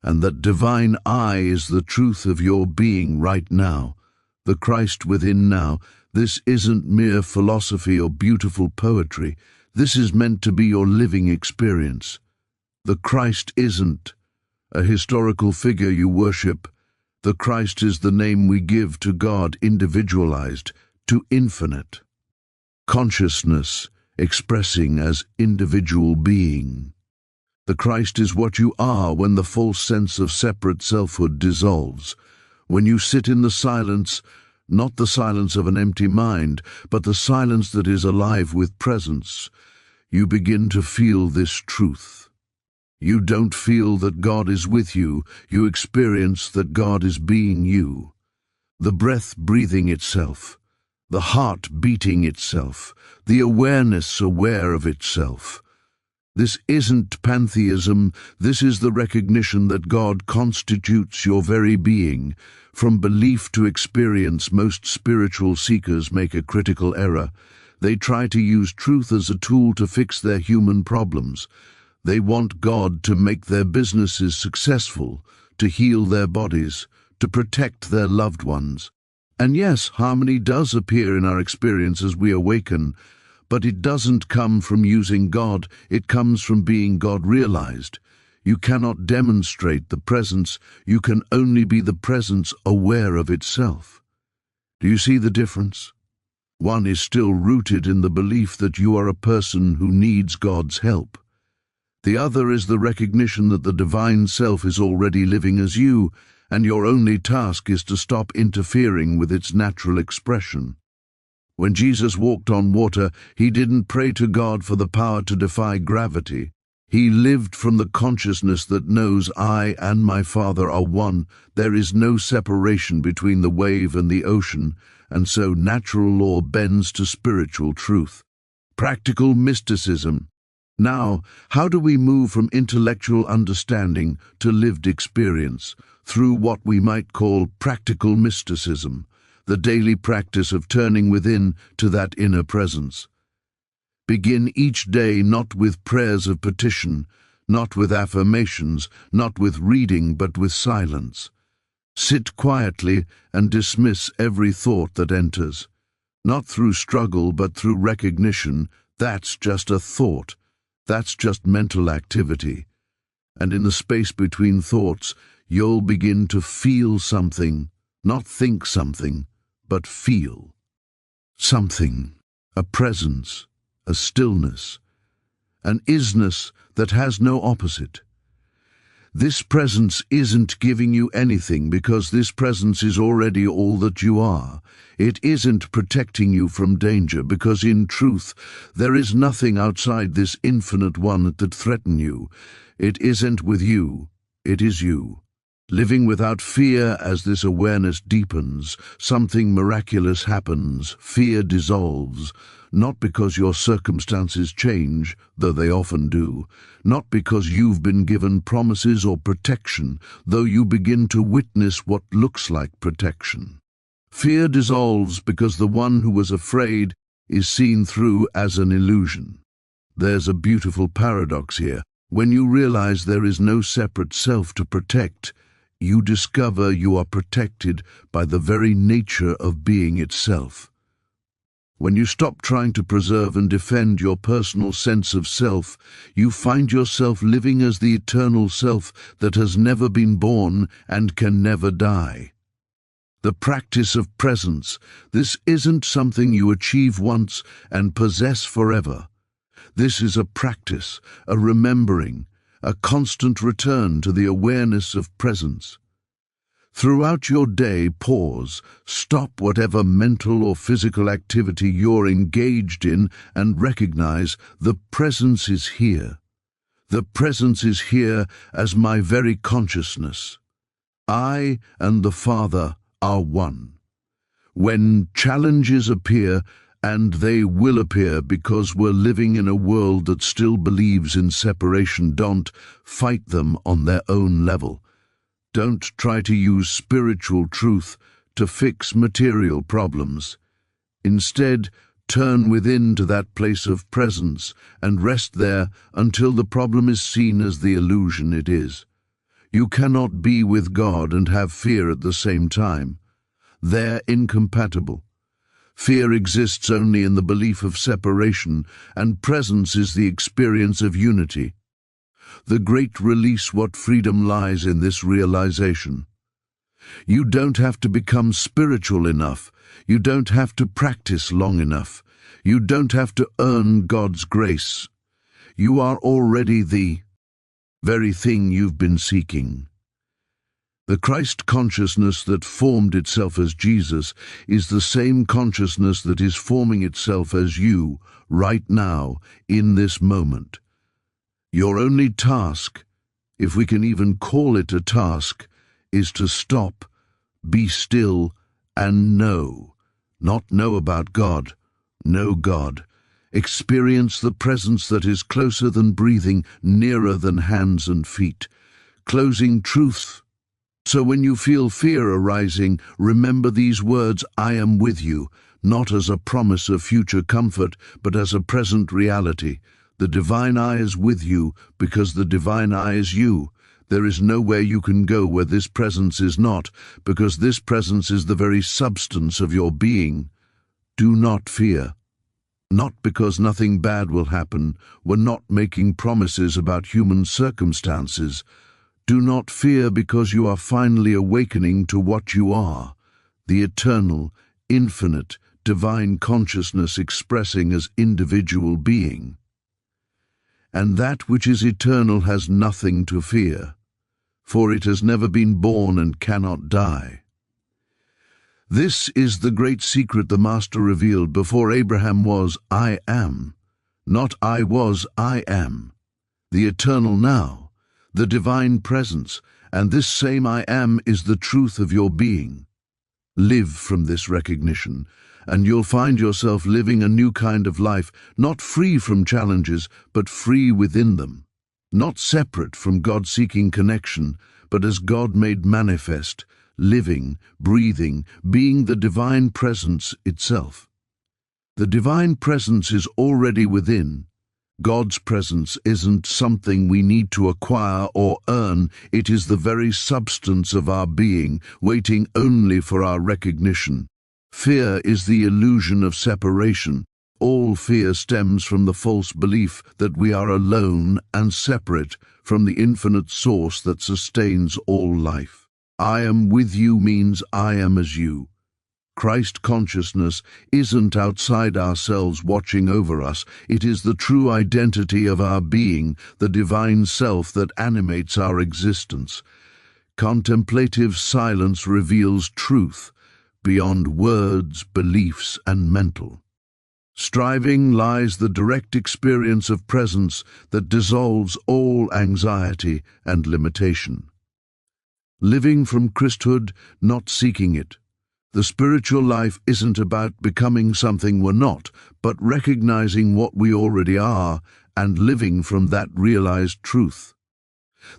and that divine I is the truth of your being right now, the Christ within now. This isn't mere philosophy or beautiful poetry. This is meant to be your living experience. The Christ isn't a historical figure you worship. The Christ is the name we give to God, individualized, to infinite consciousness, expressing as individual being. The Christ is what you are when the false sense of separate selfhood dissolves. When you sit in the silence, not the silence of an empty mind, but the silence that is alive with presence, you begin to feel this truth. You don't feel that God is with you, you experience that God is being you. The breath breathing itself, the heart beating itself, the awareness aware of itself. This isn't pantheism, this is the recognition that God constitutes your very being. From belief to experience, most spiritual seekers make a critical error. They try to use truth as a tool to fix their human problems. They want God to make their businesses successful, to heal their bodies, to protect their loved ones. And yes, harmony does appear in our experience as we awaken, but it doesn't come from using God, it comes from being God realized. You cannot demonstrate the presence, you can only be the presence aware of itself. Do you see the difference? One is still rooted in the belief that you are a person who needs God's help. The other is the recognition that the divine self is already living as you, and your only task is to stop interfering with its natural expression. When Jesus walked on water, he didn't pray to God for the power to defy gravity. He lived from the consciousness that knows I and my Father are one. There is no separation between the wave and the ocean, and so natural law bends to spiritual truth. Practical mysticism. Now, how do we move from intellectual understanding to lived experience? Through what we might call practical mysticism, the daily practice of turning within to that inner presence. Begin each day not with prayers of petition, not with affirmations, not with reading, but with silence. Sit quietly and dismiss every thought that enters. Not through struggle, but through recognition. That's just a thought. That's just mental activity. And in the space between thoughts, you'll begin to feel something, not think something, but feel something, a presence, a stillness, an isness that has no opposite. This presence isn't giving you anything because this presence is already all that you are. It isn't protecting you from danger because in truth there is nothing outside this infinite one that threatens you. It isn't with you, it is you. Living without fear, as this awareness deepens, something miraculous happens. Fear dissolves, not because your circumstances change, though they often do, not because you've been given promises or protection, though you begin to witness what looks like protection. Fear dissolves because the one who was afraid is seen through as an illusion. There's a beautiful paradox here. When you realize there is no separate self to protect, you discover you are protected by the very nature of being itself. When you stop trying to preserve and defend your personal sense of self, you find yourself living as the eternal self that has never been born and can never die. The practice of presence, this isn't something you achieve once and possess forever. This is a practice, a remembering, a constant return to the awareness of presence. Throughout your day, pause, stop whatever mental or physical activity you're engaged in and recognize the presence is here. The presence is here as my very consciousness. I and the Father are one. When challenges appear, and they will appear because we're living in a world that still believes in separation, don't fight them on their own level. Don't try to use spiritual truth to fix material problems. Instead, turn within to that place of presence and rest there until the problem is seen as the illusion it is. You cannot be with God and have fear at the same time. They're incompatible. Fear exists only in the belief of separation, and presence is the experience of unity. The great release, what freedom lies in this realization. You don't have to become spiritual enough. You don't have to practice long enough. You don't have to earn God's grace. You are already the very thing you've been seeking. The Christ consciousness that formed itself as Jesus is the same consciousness that is forming itself as you right now, in this moment. Your only task, if we can even call it a task, is to stop, be still, and know. Not know about God, know God. Experience the presence that is closer than breathing, nearer than hands and feet. Closing truth. So when you feel fear arising, remember these words, I am with you, not as a promise of future comfort, but as a present reality. The divine I is with you, because the divine I is you. There is nowhere you can go where this presence is not, because this presence is the very substance of your being. Do not fear. Not because nothing bad will happen. We're not making promises about human circumstances. Do not fear because you are finally awakening to what you are, the eternal, infinite, divine consciousness expressing as individual being. And that which is eternal has nothing to fear, for it has never been born and cannot die. This is the great secret the Master revealed before Abraham was, I am, not I was, I am, the eternal now. The divine presence, and this same I am is the truth of your being. Live from this recognition, and you'll find yourself living a new kind of life, not free from challenges, but free within them. Not separate from God-seeking connection, but as God made manifest, living, breathing, being the divine presence itself. The divine presence is already within. God's presence isn't something we need to acquire or earn. It is the very substance of our being, waiting only for our recognition. Fear is the illusion of separation. All fear stems from the false belief that we are alone and separate from the infinite source that sustains all life. I am with you means I am as you. Christ consciousness isn't outside ourselves watching over us. It is the true identity of our being, the divine self that animates our existence. Contemplative silence reveals truth beyond words, beliefs, and mental. Striving lies the direct experience of presence that dissolves all anxiety and limitation. living from Christhood, not seeking it. The spiritual life isn't about becoming something we're not, but recognizing what we already are and living from that realized truth.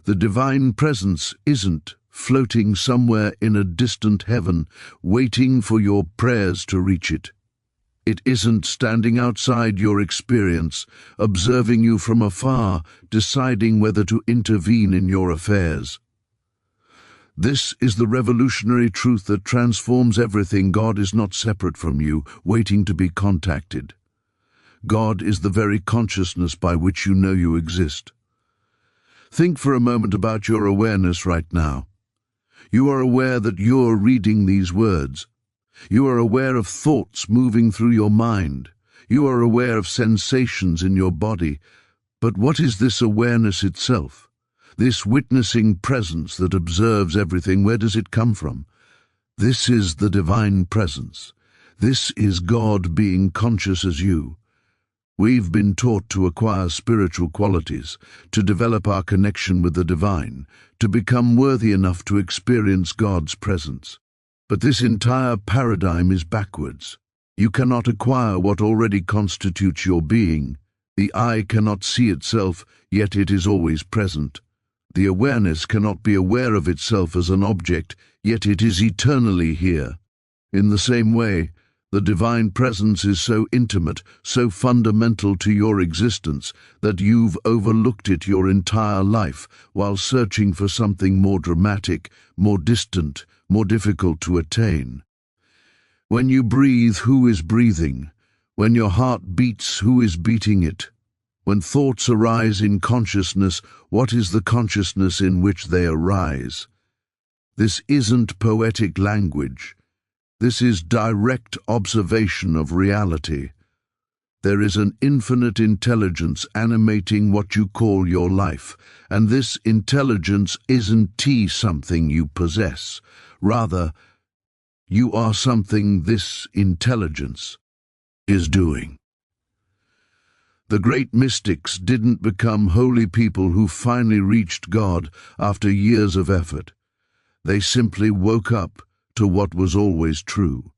The divine presence isn't floating somewhere in a distant heaven, waiting for your prayers to reach it. It isn't standing outside your experience, observing you from afar, deciding whether to intervene in your affairs. This is the revolutionary truth that transforms everything. God is not separate from you, waiting to be contacted. God is the very consciousness by which you know you exist. Think for a moment about your awareness right now. You are aware that you're reading these words. You are aware of thoughts moving through your mind. You are aware of sensations in your body. But what is this awareness itself? This witnessing presence that observes everything, where does it come from? This is the divine presence. This is God being conscious as you. We've been taught to acquire spiritual qualities, to develop our connection with the divine, to become worthy enough to experience God's presence. But this entire paradigm is backwards. You cannot acquire what already constitutes your being. The eye cannot see itself, yet it is always present. The awareness cannot be aware of itself as an object, yet it is eternally here. In the same way, the divine presence is so intimate, so fundamental to your existence, that you've overlooked it your entire life while searching for something more dramatic, more distant, more difficult to attain. When you breathe, who is breathing? When your heart beats, who is beating it? When thoughts arise in consciousness, what is the consciousness in which they arise? This isn't poetic language. This is direct observation of reality. There is an infinite intelligence animating what you call your life, and this intelligence isn't something you possess. Rather, you are something this intelligence is doing. The great mystics didn't become holy people who finally reached God after years of effort. They simply woke up to what was always true.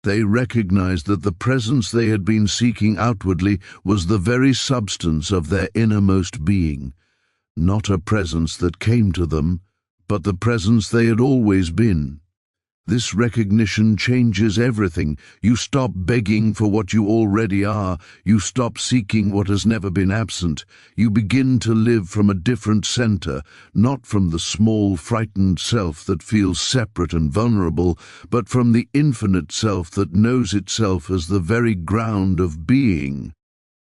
They recognized that the presence they had been seeking outwardly was the very substance of their innermost being, not a presence that came to them, but the presence they had always been. This recognition changes everything. You stop begging for what you already are. You stop seeking what has never been absent. You begin to live from a different center, not from the small, frightened self that feels separate and vulnerable, but from the infinite self that knows itself as the very ground of being.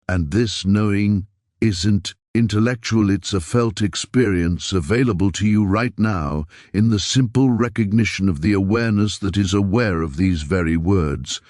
And this knowing isn't intellectual, it's a felt experience available to you right now in the simple recognition of the awareness that is aware of these very words.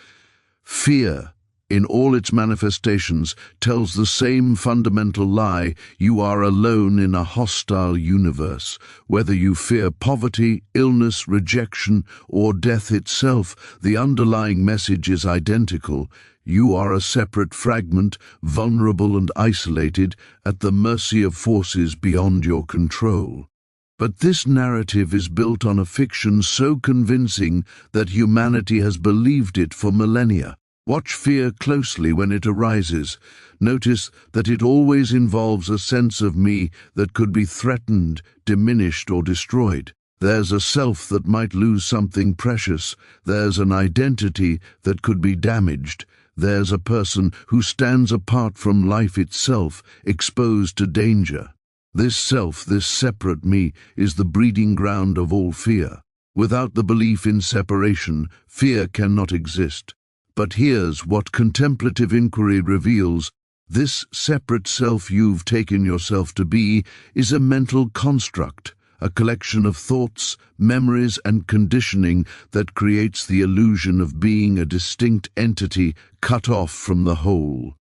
Fear, in all its manifestations, tells the same fundamental lie: you are alone in a hostile universe. Whether you fear poverty, illness, rejection, or death itself, the underlying message is identical. You are a separate fragment, vulnerable and isolated, at the mercy of forces beyond your control. But this narrative is built on a fiction so convincing that humanity has believed it for millennia. Watch fear closely when it arises. Notice that it always involves a sense of me that could be threatened, diminished, or destroyed. There's a self that might lose something precious. There's an identity that could be damaged. There's a person who stands apart from life itself, exposed to danger. This self, this separate me, is the breeding ground of all fear. Without the belief in separation, fear cannot exist. But here's what contemplative inquiry reveals. This separate self you've taken yourself to be is a mental construct, a collection of thoughts, memories, and conditioning that creates the illusion of being a distinct entity cut off from the whole.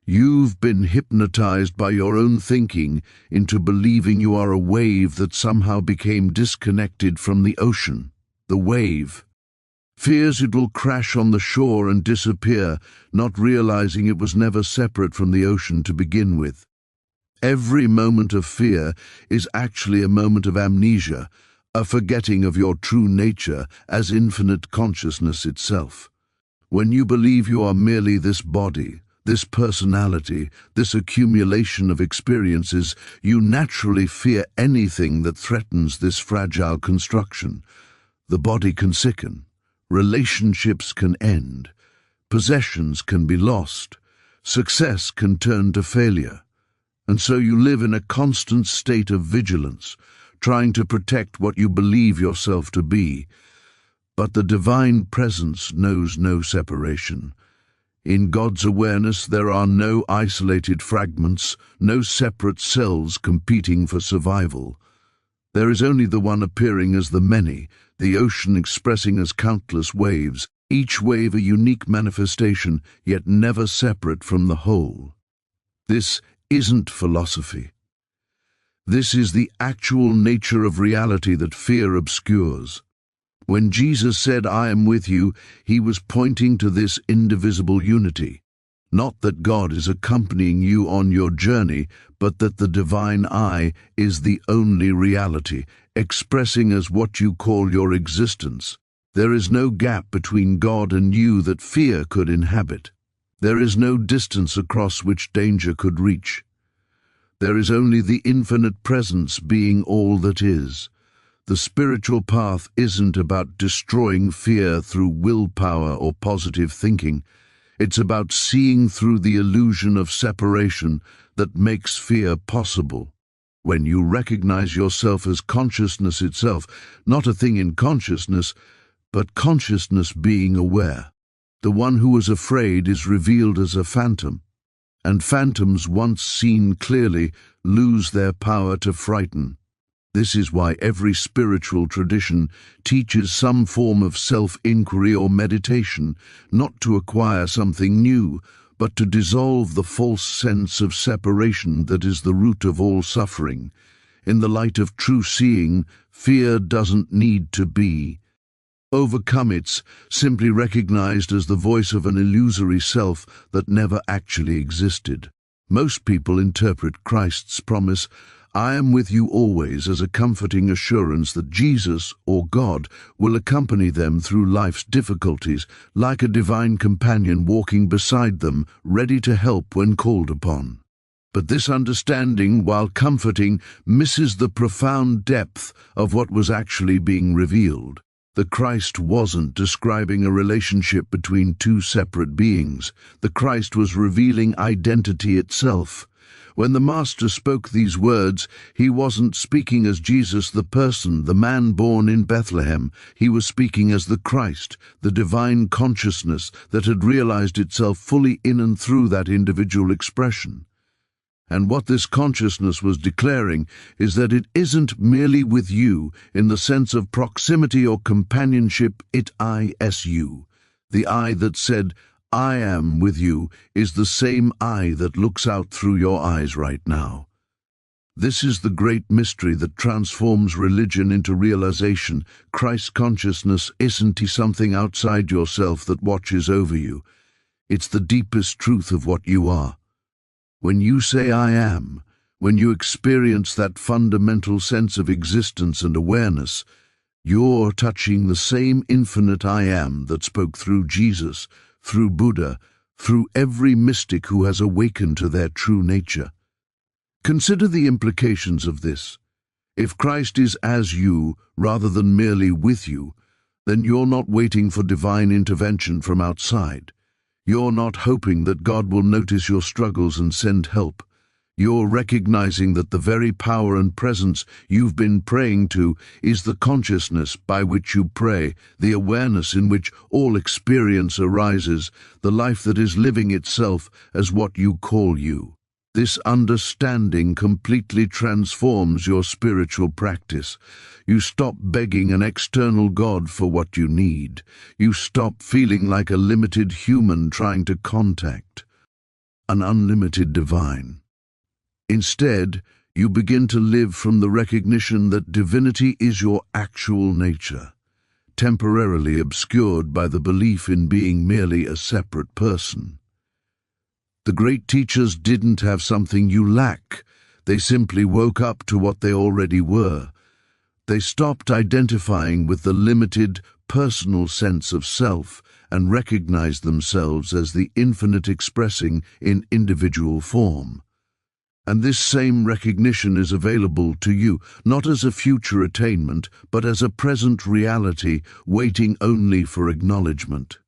You've been hypnotized by your own thinking into believing you are a wave that somehow became disconnected from the ocean. The wave fears it will crash on the shore and disappear, not realizing it was never separate from the ocean to begin with. Every moment of fear is actually a moment of amnesia, a forgetting of your true nature as infinite consciousness itself. When you believe you are merely this body, this personality, this accumulation of experiences, you naturally fear anything that threatens this fragile construction. The body can sicken, relationships can end, possessions can be lost, success can turn to failure. And so you live in a constant state of vigilance, trying to protect what you believe yourself to be. But the divine presence knows no separation. In God's awareness, there are no isolated fragments, no separate cells competing for survival. There is only the one appearing as the many, the ocean expressing as countless waves, each wave a unique manifestation, yet never separate from the whole. This isn't philosophy. This is the actual nature of reality that fear obscures. When Jesus said, "I am with you," he was pointing to this indivisible unity. Not that God is accompanying you on your journey, but that the divine I is the only reality, expressing as what you call your existence. There is no gap between God and you that fear could inhabit. There is no distance across which danger could reach. There is only the infinite presence being all that is. The spiritual path isn't about destroying fear through willpower or positive thinking. It's about seeing through the illusion of separation that makes fear possible. When you recognize yourself as consciousness itself, not a thing in consciousness, but consciousness being aware, the one who was afraid is revealed as a phantom, and phantoms once seen clearly lose their power to frighten. This is why every spiritual tradition teaches some form of self-inquiry or meditation, not to acquire something new, but to dissolve the false sense of separation that is the root of all suffering. In the light of true seeing, fear doesn't need to be. Overcome it's simply recognized as the voice of an illusory self that never actually existed. Most people interpret Christ's promise, "I am with you always," as a comforting assurance that Jesus, or God, will accompany them through life's difficulties, like a divine companion walking beside them, ready to help when called upon. But this understanding, while comforting, misses the profound depth of what was actually being revealed. The Christ wasn't describing a relationship between two separate beings. The Christ was revealing identity itself. When the Master spoke these words, he wasn't speaking as Jesus the person, the man born in Bethlehem. He was speaking as the Christ, the divine consciousness that had realized itself fully in and through that individual expression. And what this consciousness was declaring is that it isn't merely with you in the sense of proximity or companionship, it is you. The I that said, "I am with you," is the same I that looks out through your eyes right now. This is the great mystery that transforms religion into realization. Christ consciousness isn't something outside yourself that watches over you. It's the deepest truth of what you are. When you say "I am," when you experience that fundamental sense of existence and awareness, you're touching the same infinite I am that spoke through Jesus, through Buddha, through every mystic who has awakened to their true nature. Consider the implications of this. If Christ is as you, rather than merely with you, then you're not waiting for divine intervention from outside. You're not hoping that God will notice your struggles and send help. You're recognizing that the very power and presence you've been praying to is the consciousness by which you pray, the awareness in which all experience arises, the life that is living itself as what you call you. This understanding completely transforms your spiritual practice. You stop begging an external God for what you need. You stop feeling like a limited human trying to contact an unlimited divine. Instead, you begin to live from the recognition that divinity is your actual nature, temporarily obscured by the belief in being merely a separate person. The great teachers didn't have something you lack. They simply woke up to what they already were. They stopped identifying with the limited, personal sense of self and recognized themselves as the infinite expressing in individual form. And this same recognition is available to you, not as a future attainment, but as a present reality waiting only for acknowledgement.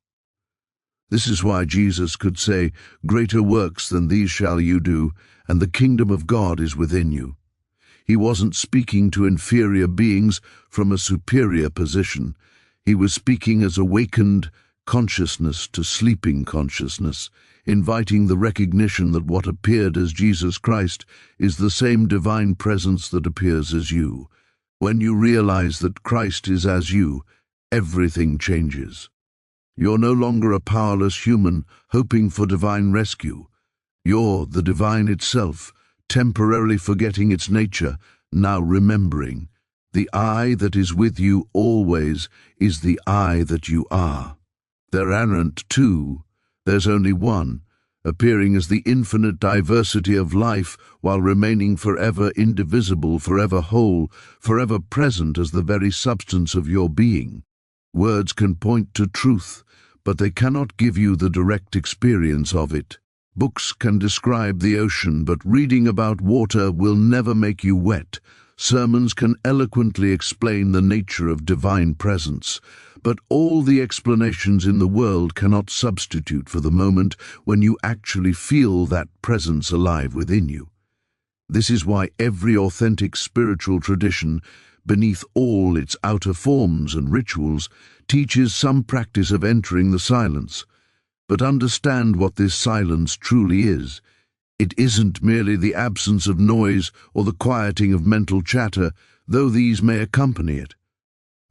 This is why Jesus could say, "Greater works than these shall you do, and the kingdom of God is within you." He wasn't speaking to inferior beings from a superior position. He was speaking as awakened consciousness to sleeping consciousness, inviting the recognition that what appeared as Jesus Christ is the same divine presence that appears as you. When you realize that Christ is as you, everything changes. You're no longer a powerless human hoping for divine rescue. You're the divine itself, temporarily forgetting its nature, now remembering. The I that is with you always is the I that you are. There aren't two, there's only one, appearing as the infinite diversity of life while remaining forever indivisible, forever whole, forever present as the very substance of your being. Words can point to truth, but they cannot give you the direct experience of it. Books can describe the ocean, but reading about water will never make you wet. Sermons can eloquently explain the nature of divine presence, but all the explanations in the world cannot substitute for the moment when you actually feel that presence alive within you. This is why every authentic spiritual tradition, beneath all its outer forms and rituals, teaches some practice of entering the silence. But understand what this silence truly is. It isn't merely the absence of noise or the quieting of mental chatter, though these may accompany it.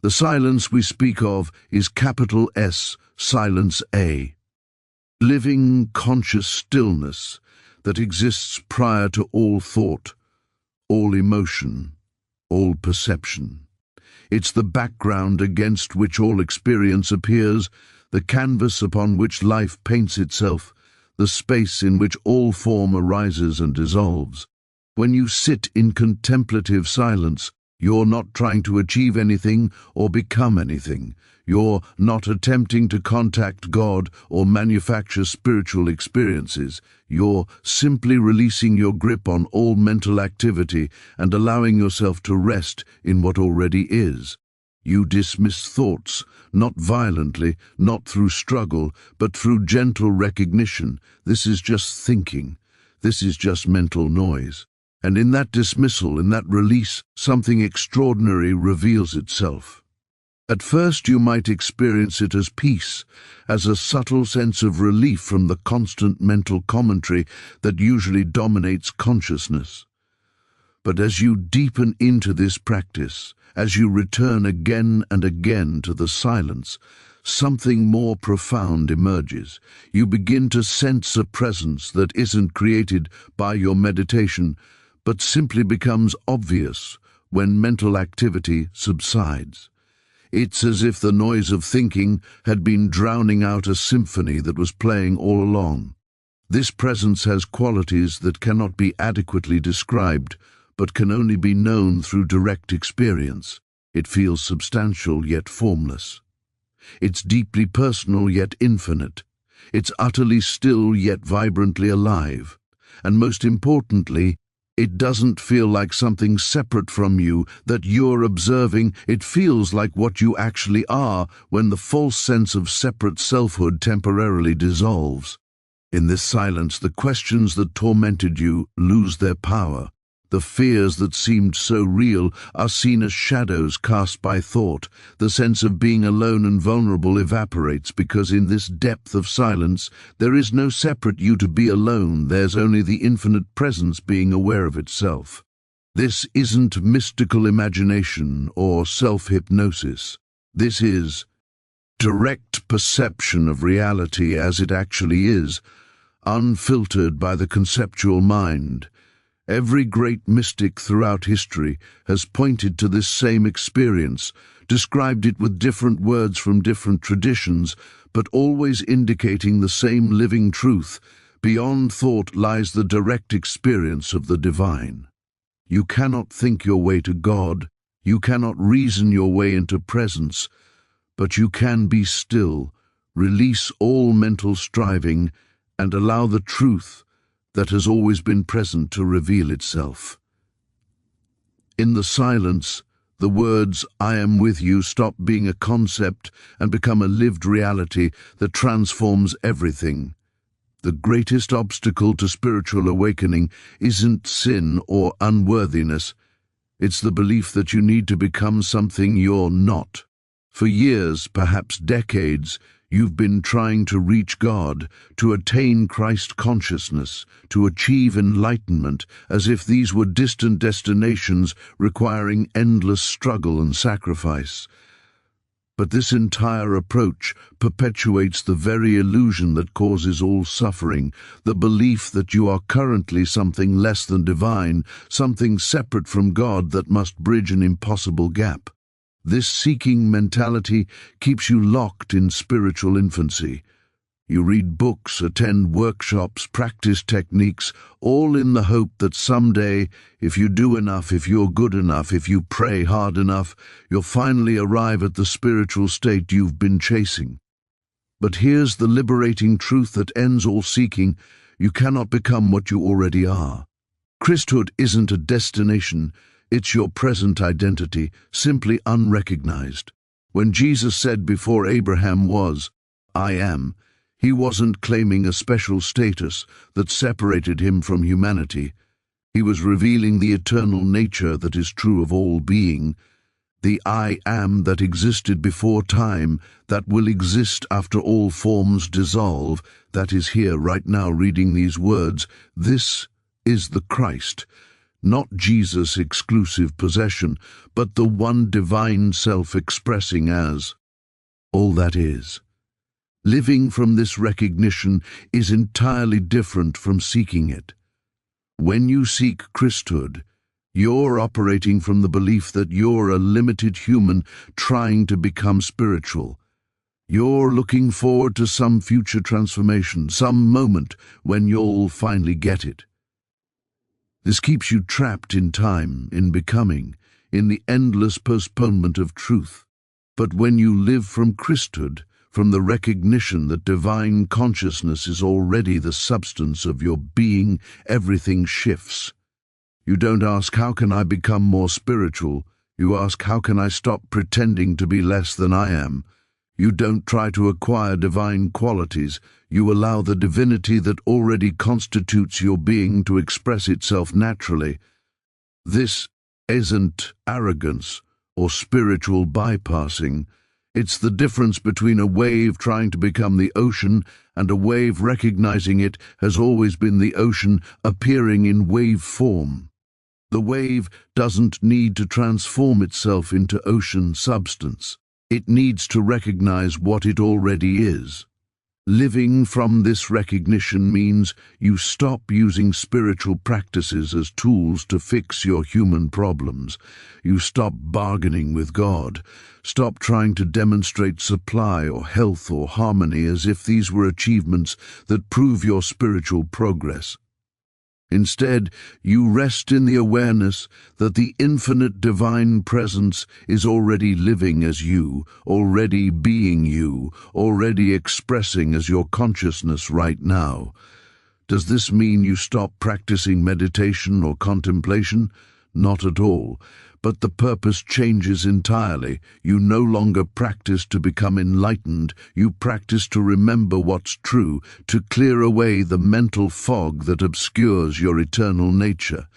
The silence we speak of is capital S, silence A. Living, conscious stillness that exists prior to all thought, all emotion, all perception. It's the background against which all experience appears, the canvas upon which life paints itself, the space in which all form arises and dissolves. When you sit in contemplative silence, you're not trying to achieve anything or become anything. You're not attempting to contact God or manufacture spiritual experiences. You're simply releasing your grip on all mental activity and allowing yourself to rest in what already is. You dismiss thoughts, not violently, not through struggle, but through gentle recognition. This is just thinking. This is just mental noise. And in that dismissal, in that release, something extraordinary reveals itself. At first you might experience it as peace, as a subtle sense of relief from the constant mental commentary that usually dominates consciousness. But as you deepen into this practice, as you return again and again to the silence, something more profound emerges. You begin to sense a presence that isn't created by your meditation, but simply becomes obvious when mental activity subsides. It's as if the noise of thinking had been drowning out a symphony that was playing all along. This presence has qualities that cannot be adequately described, but can only be known through direct experience. It feels substantial yet formless. It's deeply personal yet infinite. It's utterly still yet vibrantly alive. And most importantly, it doesn't feel like something separate from you that you're observing. It feels like what you actually are when the false sense of separate selfhood temporarily dissolves. In this silence, the questions that tormented you lose their power. The fears that seemed so real are seen as shadows cast by thought. The sense of being alone and vulnerable evaporates because in this depth of silence there is no separate you to be alone. There's only the infinite presence being aware of itself. This isn't mystical imagination or self-hypnosis. This is direct perception of reality as it actually is, unfiltered by the conceptual mind. Every great mystic throughout history has pointed to this same experience, described it with different words from different traditions, but always indicating the same living truth. Beyond thought lies the direct experience of the divine. You cannot think your way to God. You cannot reason your way into presence, but you can be still, release all mental striving, and allow the truth that has always been present to reveal itself. In the silence, the words, "I am with you," stop being a concept and become a lived reality that transforms everything. The greatest obstacle to spiritual awakening isn't sin or unworthiness. It's the belief that you need to become something you're not. For years, perhaps decades, you've been trying to reach God, to attain Christ consciousness, to achieve enlightenment, as if these were distant destinations requiring endless struggle and sacrifice. But this entire approach perpetuates the very illusion that causes all suffering, the belief that you are currently something less than divine, something separate from God that must bridge an impossible gap. This seeking mentality keeps you locked in spiritual infancy. You read books, attend workshops, practice techniques, all in the hope that someday, if you do enough, if you're good enough, if you pray hard enough, you'll finally arrive at the spiritual state you've been chasing. But here's the liberating truth that ends all seeking: you cannot become what you already are. Christhood isn't a destination, it's your present identity, simply unrecognized. When Jesus said before Abraham was, "I am," he wasn't claiming a special status that separated him from humanity. He was revealing the eternal nature that is true of all being, the I am that existed before time, that will exist after all forms dissolve, that is here right now reading these words. This is the Christ, not Jesus' exclusive possession, but the one divine self expressing as all that is. Living from this recognition is entirely different from seeking it. When you seek Christhood, you're operating from the belief that you're a limited human trying to become spiritual. You're looking forward to some future transformation, some moment when you'll finally get it. This keeps you trapped in time, in becoming, in the endless postponement of truth. But when you live from Christhood, from the recognition that divine consciousness is already the substance of your being, everything shifts. You don't ask, "How can I become more spiritual?" You ask, "How can I stop pretending to be less than I am?" You don't try to acquire divine qualities. You allow the divinity that already constitutes your being to express itself naturally. This isn't arrogance or spiritual bypassing. It's the difference between a wave trying to become the ocean and a wave recognizing it has always been the ocean, appearing in wave form. The wave doesn't need to transform itself into ocean substance. It needs to recognize what it already is. Living from this recognition means you stop using spiritual practices as tools to fix your human problems. You stop bargaining with God. Stop trying to demonstrate supply or health or harmony as if these were achievements that prove your spiritual progress. Instead, you rest in the awareness that the infinite divine presence is already living as you, already being you, already expressing as your consciousness right now. Does this mean you stop practicing meditation or contemplation? Not at all. But the purpose changes entirely. You no longer practice to become enlightened. You practice to remember what's true, to clear away the mental fog that obscures your eternal nature,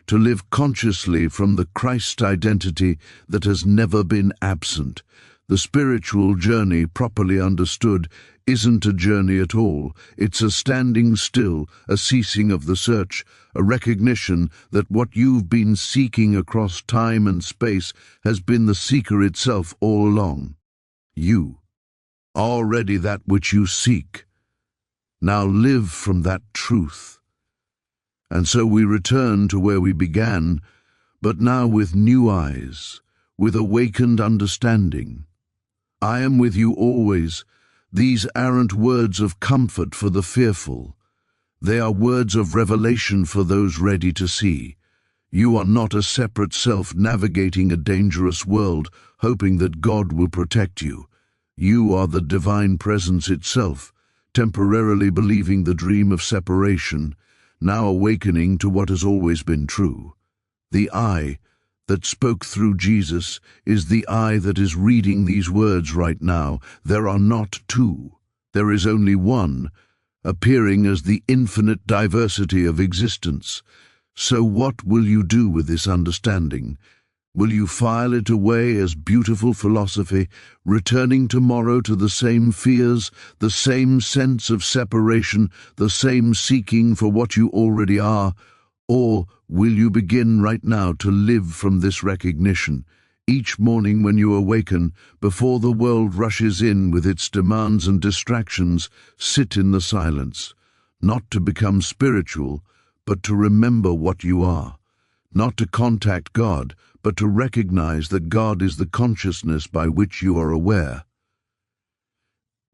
to live consciously from the Christ identity that has never been absent. The spiritual journey, properly understood, isn't a journey at all. It's a standing still, a ceasing of the search, a recognition that what you've been seeking across time and space has been the seeker itself all along. You, already that which you seek. Now live from that truth. And so we return to where we began, but now with new eyes, with awakened understanding. I am with you always. These aren't words of comfort for the fearful. They are words of revelation for those ready to see. You are not a separate self navigating a dangerous world, hoping that God will protect you. You are the divine presence itself, temporarily believing the dream of separation, now awakening to what has always been true. The I that spoke through Jesus is the I that is reading these words right now. There are not two. There is only one, appearing as the infinite diversity of existence. So what will you do with this understanding? Will you file it away as beautiful philosophy, returning tomorrow to the same fears, the same sense of separation, the same seeking for what you already are? Or will you begin right now to live from this recognition? Each morning when you awaken, before the world rushes in with its demands and distractions, sit in the silence, not to become spiritual, but to remember what you are, not to contact God, but to recognize that God is the consciousness by which you are aware.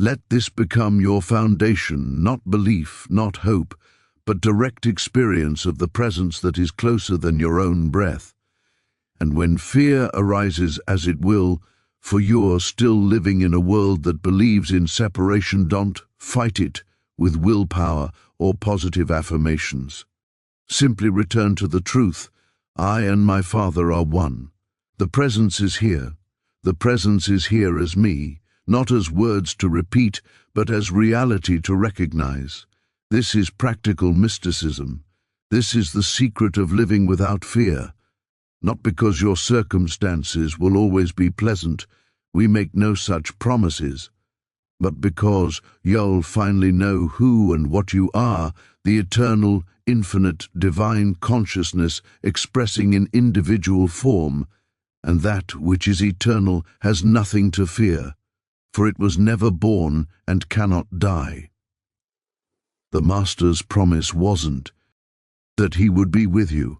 Let this become your foundation, not belief, not hope, but direct experience of the presence that is closer than your own breath. And when fear arises, as it will, for you are still living in a world that believes in separation, don't fight it with willpower or positive affirmations. Simply return to the truth. I and my Father are one. The presence is here. The presence is here as me, not as words to repeat, but as reality to recognize. This is practical mysticism. This is the secret of living without fear. Not because your circumstances will always be pleasant, we make no such promises, but because you'll finally know who and what you are, the eternal, infinite, divine consciousness expressing in individual form, and that which is eternal has nothing to fear, for it was never born and cannot die. The Master's promise wasn't that he would be with you.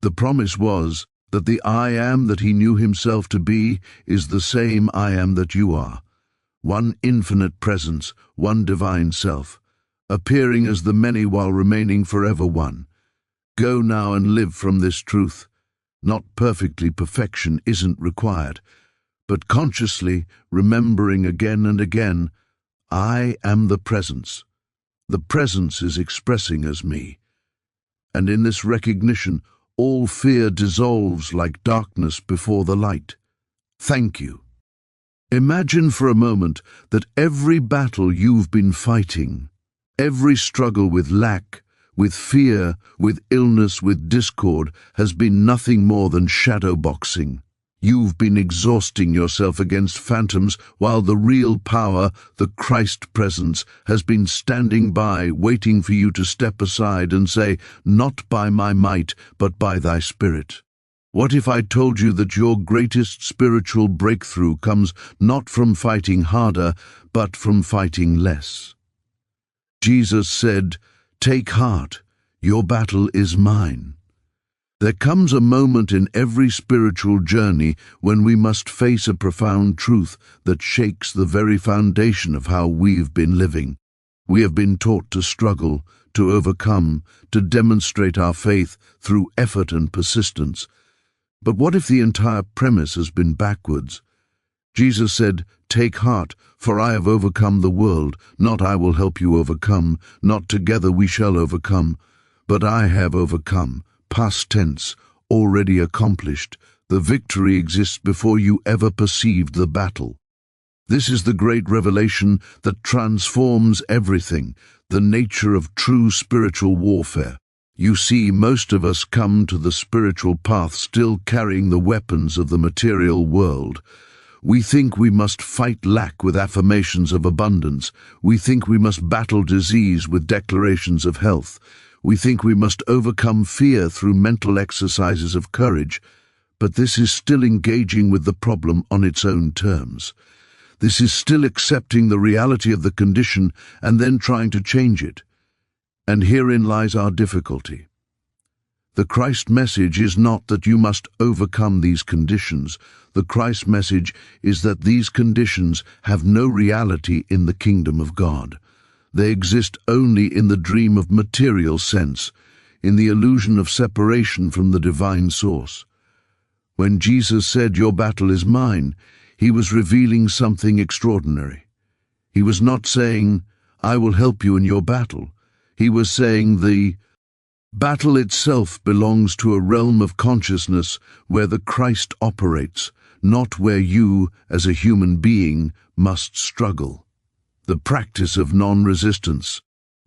The promise was that the I am that he knew himself to be is the same I am that you are. One infinite presence, one divine self, appearing as the many while remaining forever one. Go now and live from this truth. Not perfectly, perfection isn't required, but consciously remembering again and again, I am the presence. The presence is expressing as me. And in this recognition, all fear dissolves like darkness before the light. Thank you. Imagine for a moment that every battle you've been fighting, every struggle with lack, with fear, with illness, with discord, has been nothing more than shadow boxing. You've been exhausting yourself against phantoms while the real power, the Christ presence, has been standing by, waiting for you to step aside and say, not by my might, but by thy Spirit. What if I told you that your greatest spiritual breakthrough comes not from fighting harder, but from fighting less? Jesus said, take heart, your battle is mine. There comes a moment in every spiritual journey when we must face a profound truth that shakes the very foundation of how we've been living. We have been taught to struggle, to overcome, to demonstrate our faith through effort and persistence. But what if the entire premise has been backwards? Jesus said, take heart, for I have overcome the world. Not I will help you overcome, not together we shall overcome, but I have overcome. Past tense, already accomplished. The victory exists before you ever perceived the battle. This is the great revelation that transforms everything, the nature of true spiritual warfare. You see, most of us come to the spiritual path still carrying the weapons of the material world. We think we must fight lack with affirmations of abundance. We think we must battle disease with declarations of health. We think we must overcome fear through mental exercises of courage, but this is still engaging with the problem on its own terms. This is still accepting the reality of the condition and then trying to change it. And herein lies our difficulty. The Christ message is not that you must overcome these conditions. The Christ message is that these conditions have no reality in the kingdom of God. They exist only in the dream of material sense, in the illusion of separation from the divine source. When Jesus said, "Your battle is mine," he was revealing something extraordinary. He was not saying, "I will help you in your battle." He was saying the battle itself belongs to a realm of consciousness where the Christ operates, not where you, as a human being, must struggle. The practice of non-resistance.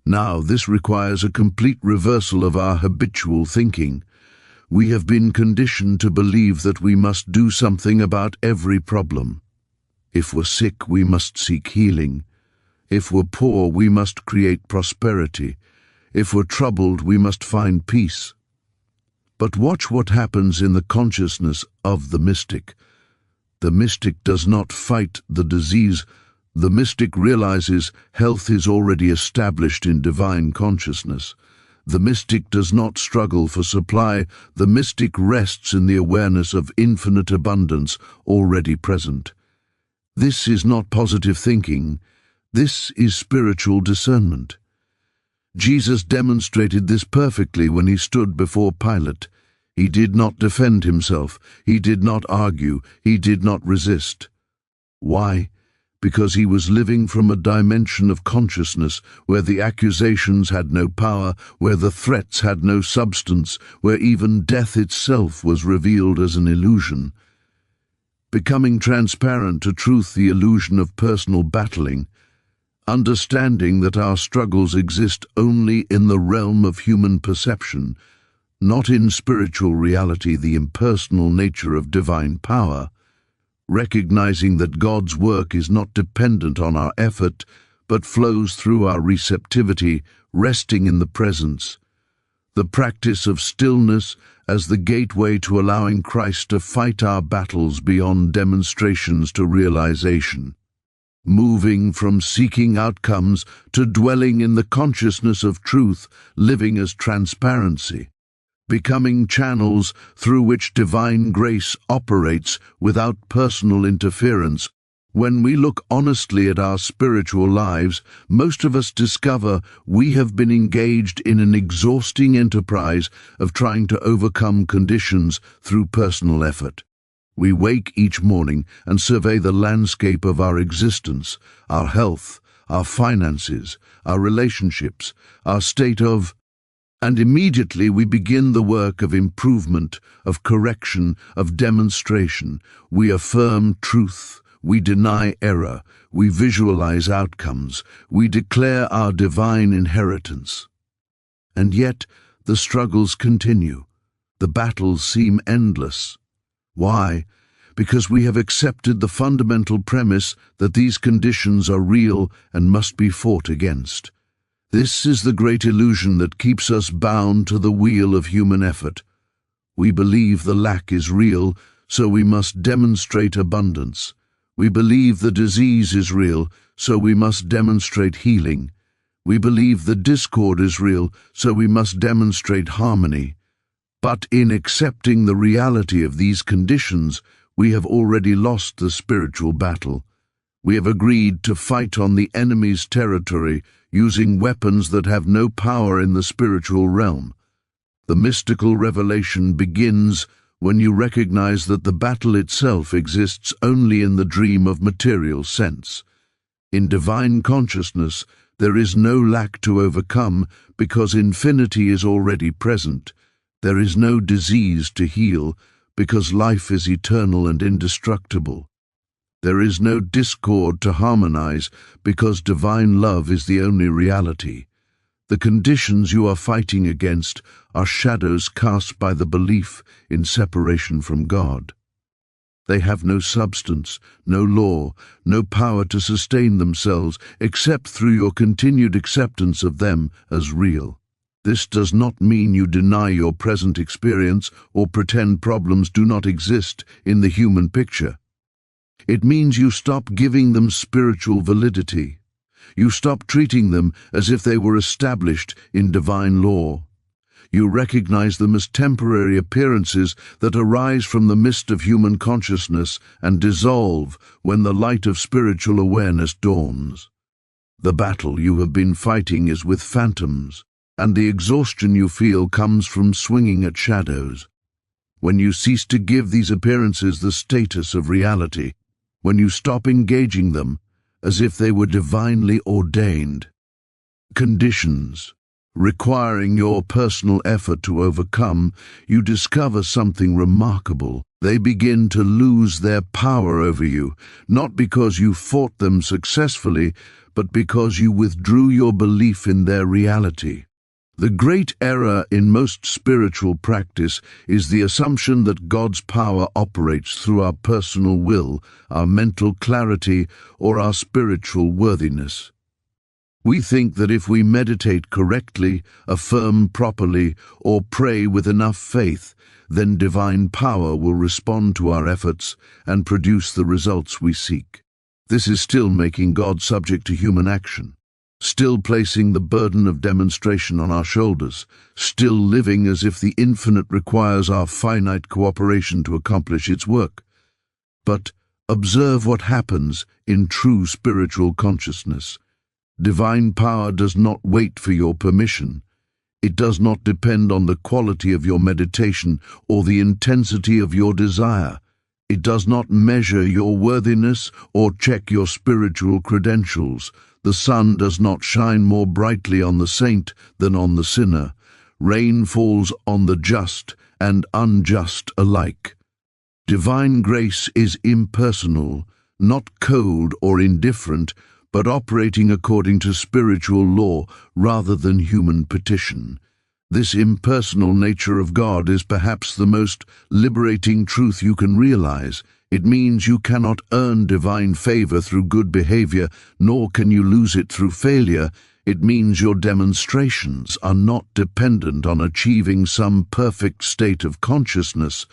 Now, this requires a complete reversal of our habitual thinking. We have been conditioned to believe that we must do something about every problem. If we're sick, we must seek healing. If we're poor, we must create prosperity. If we're troubled, we must find peace. But watch what happens in the consciousness of the mystic. The mystic does not fight the disease. The mystic realizes health is already established in divine consciousness. The mystic does not struggle for supply. The mystic rests in the awareness of infinite abundance already present. This is not positive thinking. This is spiritual discernment. Jesus demonstrated this perfectly when he stood before Pilate. He did not defend himself. He did not argue. He did not resist. Why? Because he was living from a dimension of consciousness where the accusations had no power, where the threats had no substance, where even death itself was revealed as an illusion. Becoming transparent to truth, the illusion of personal battling, understanding that our struggles exist only in the realm of human perception, not in spiritual reality, the impersonal nature of divine power. Recognizing that God's work is not dependent on our effort, but flows through our receptivity, resting in the presence. The practice of stillness as the gateway to allowing Christ to fight our battles beyond demonstrations to realization. Moving from seeking outcomes to dwelling in the consciousness of truth, living as transparency. Becoming channels through which divine grace operates without personal interference. When we look honestly at our spiritual lives, most of us discover we have been engaged in an exhausting enterprise of trying to overcome conditions through personal effort. We wake each morning and survey the landscape of our existence, our health, our finances, our relationships, our state of and immediately we begin the work of improvement, of correction, of demonstration. We affirm truth, we deny error, we visualize outcomes, we declare our divine inheritance. And yet the struggles continue. The battles seem endless. Why? Because we have accepted the fundamental premise that these conditions are real and must be fought against. This is the great illusion that keeps us bound to the wheel of human effort. We believe the lack is real, so we must demonstrate abundance. We believe the disease is real, so we must demonstrate healing. We believe the discord is real, so we must demonstrate harmony. But in accepting the reality of these conditions, we have already lost the spiritual battle. We have agreed to fight on the enemy's territory, using weapons that have no power in the spiritual realm. The mystical revelation begins when you recognize that the battle itself exists only in the dream of material sense. In divine consciousness, there is no lack to overcome because infinity is already present. There is no disease to heal because life is eternal and indestructible. There is no discord to harmonize because divine love is the only reality. The conditions you are fighting against are shadows cast by the belief in separation from God. They have no substance, no law, no power to sustain themselves except through your continued acceptance of them as real. This does not mean you deny your present experience or pretend problems do not exist in the human picture. It means you stop giving them spiritual validity. You stop treating them as if they were established in divine law. You recognize them as temporary appearances that arise from the mist of human consciousness and dissolve when the light of spiritual awareness dawns. The battle you have been fighting is with phantoms, and the exhaustion you feel comes from swinging at shadows. When you cease to give these appearances the status of reality, when you stop engaging them as if they were divinely ordained conditions, requiring your personal effort to overcome, you discover something remarkable. They begin to lose their power over you, not because you fought them successfully, but because you withdrew your belief in their reality. The great error in most spiritual practice is the assumption that God's power operates through our personal will, our mental clarity, or our spiritual worthiness. We think that if we meditate correctly, affirm properly, or pray with enough faith, then divine power will respond to our efforts and produce the results we seek. This is still making God subject to human action, still placing the burden of demonstration on our shoulders, still living as if the infinite requires our finite cooperation to accomplish its work. But observe what happens in true spiritual consciousness. Divine power does not wait for your permission. It does not depend on the quality of your meditation or the intensity of your desire. It does not measure your worthiness or check your spiritual credentials. The sun does not shine more brightly on the saint than on the sinner. Rain falls on the just and unjust alike. Divine grace is impersonal, not cold or indifferent, but operating according to spiritual law rather than human petition. This impersonal nature of God is perhaps the most liberating truth you can realize. It means you cannot earn divine favor through good behavior, nor can you lose it through failure. It means your demonstrations are not dependent on achieving some perfect state of consciousness,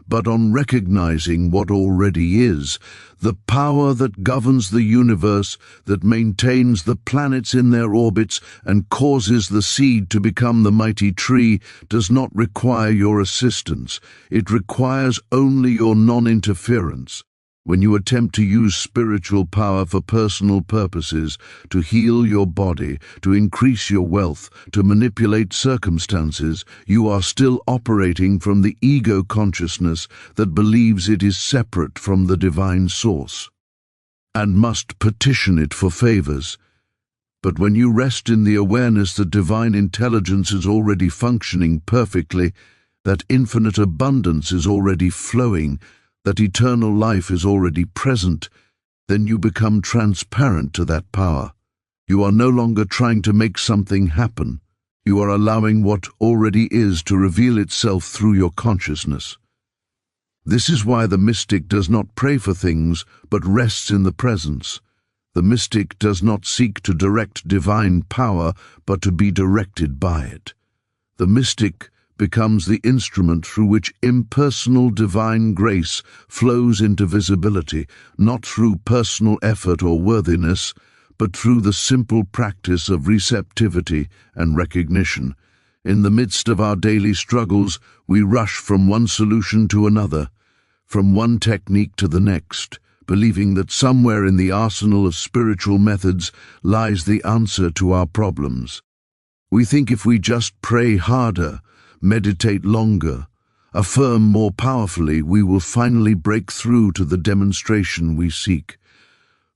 but on recognizing what already is, the power that governs the universe, that maintains the planets in their orbits and causes the seed to become the mighty tree, does not require your assistance. It requires only your non-interference. When you attempt to use spiritual power for personal purposes, to heal your body, to increase your wealth, to manipulate circumstances, you are still operating from the ego consciousness that believes it is separate from the divine source and must petition it for favors. But when you rest in the awareness that divine intelligence is already functioning perfectly, that infinite abundance is already flowing, that eternal life is already present, then you become transparent to that power. You are no longer trying to make something happen. You are allowing what already is to reveal itself through your consciousness. This is why the mystic does not pray for things, but rests in the presence. The mystic does not seek to direct divine power, but to be directed by it. The mystic becomes the instrument through which impersonal divine grace flows into visibility, not through personal effort or worthiness, but through the simple practice of receptivity and recognition. In the midst of our daily struggles, we rush from one solution to another, from one technique to the next, believing that somewhere in the arsenal of spiritual methods lies the answer to our problems. We think if we just pray harder, meditate longer, affirm more powerfully, we will finally break through to the demonstration we seek.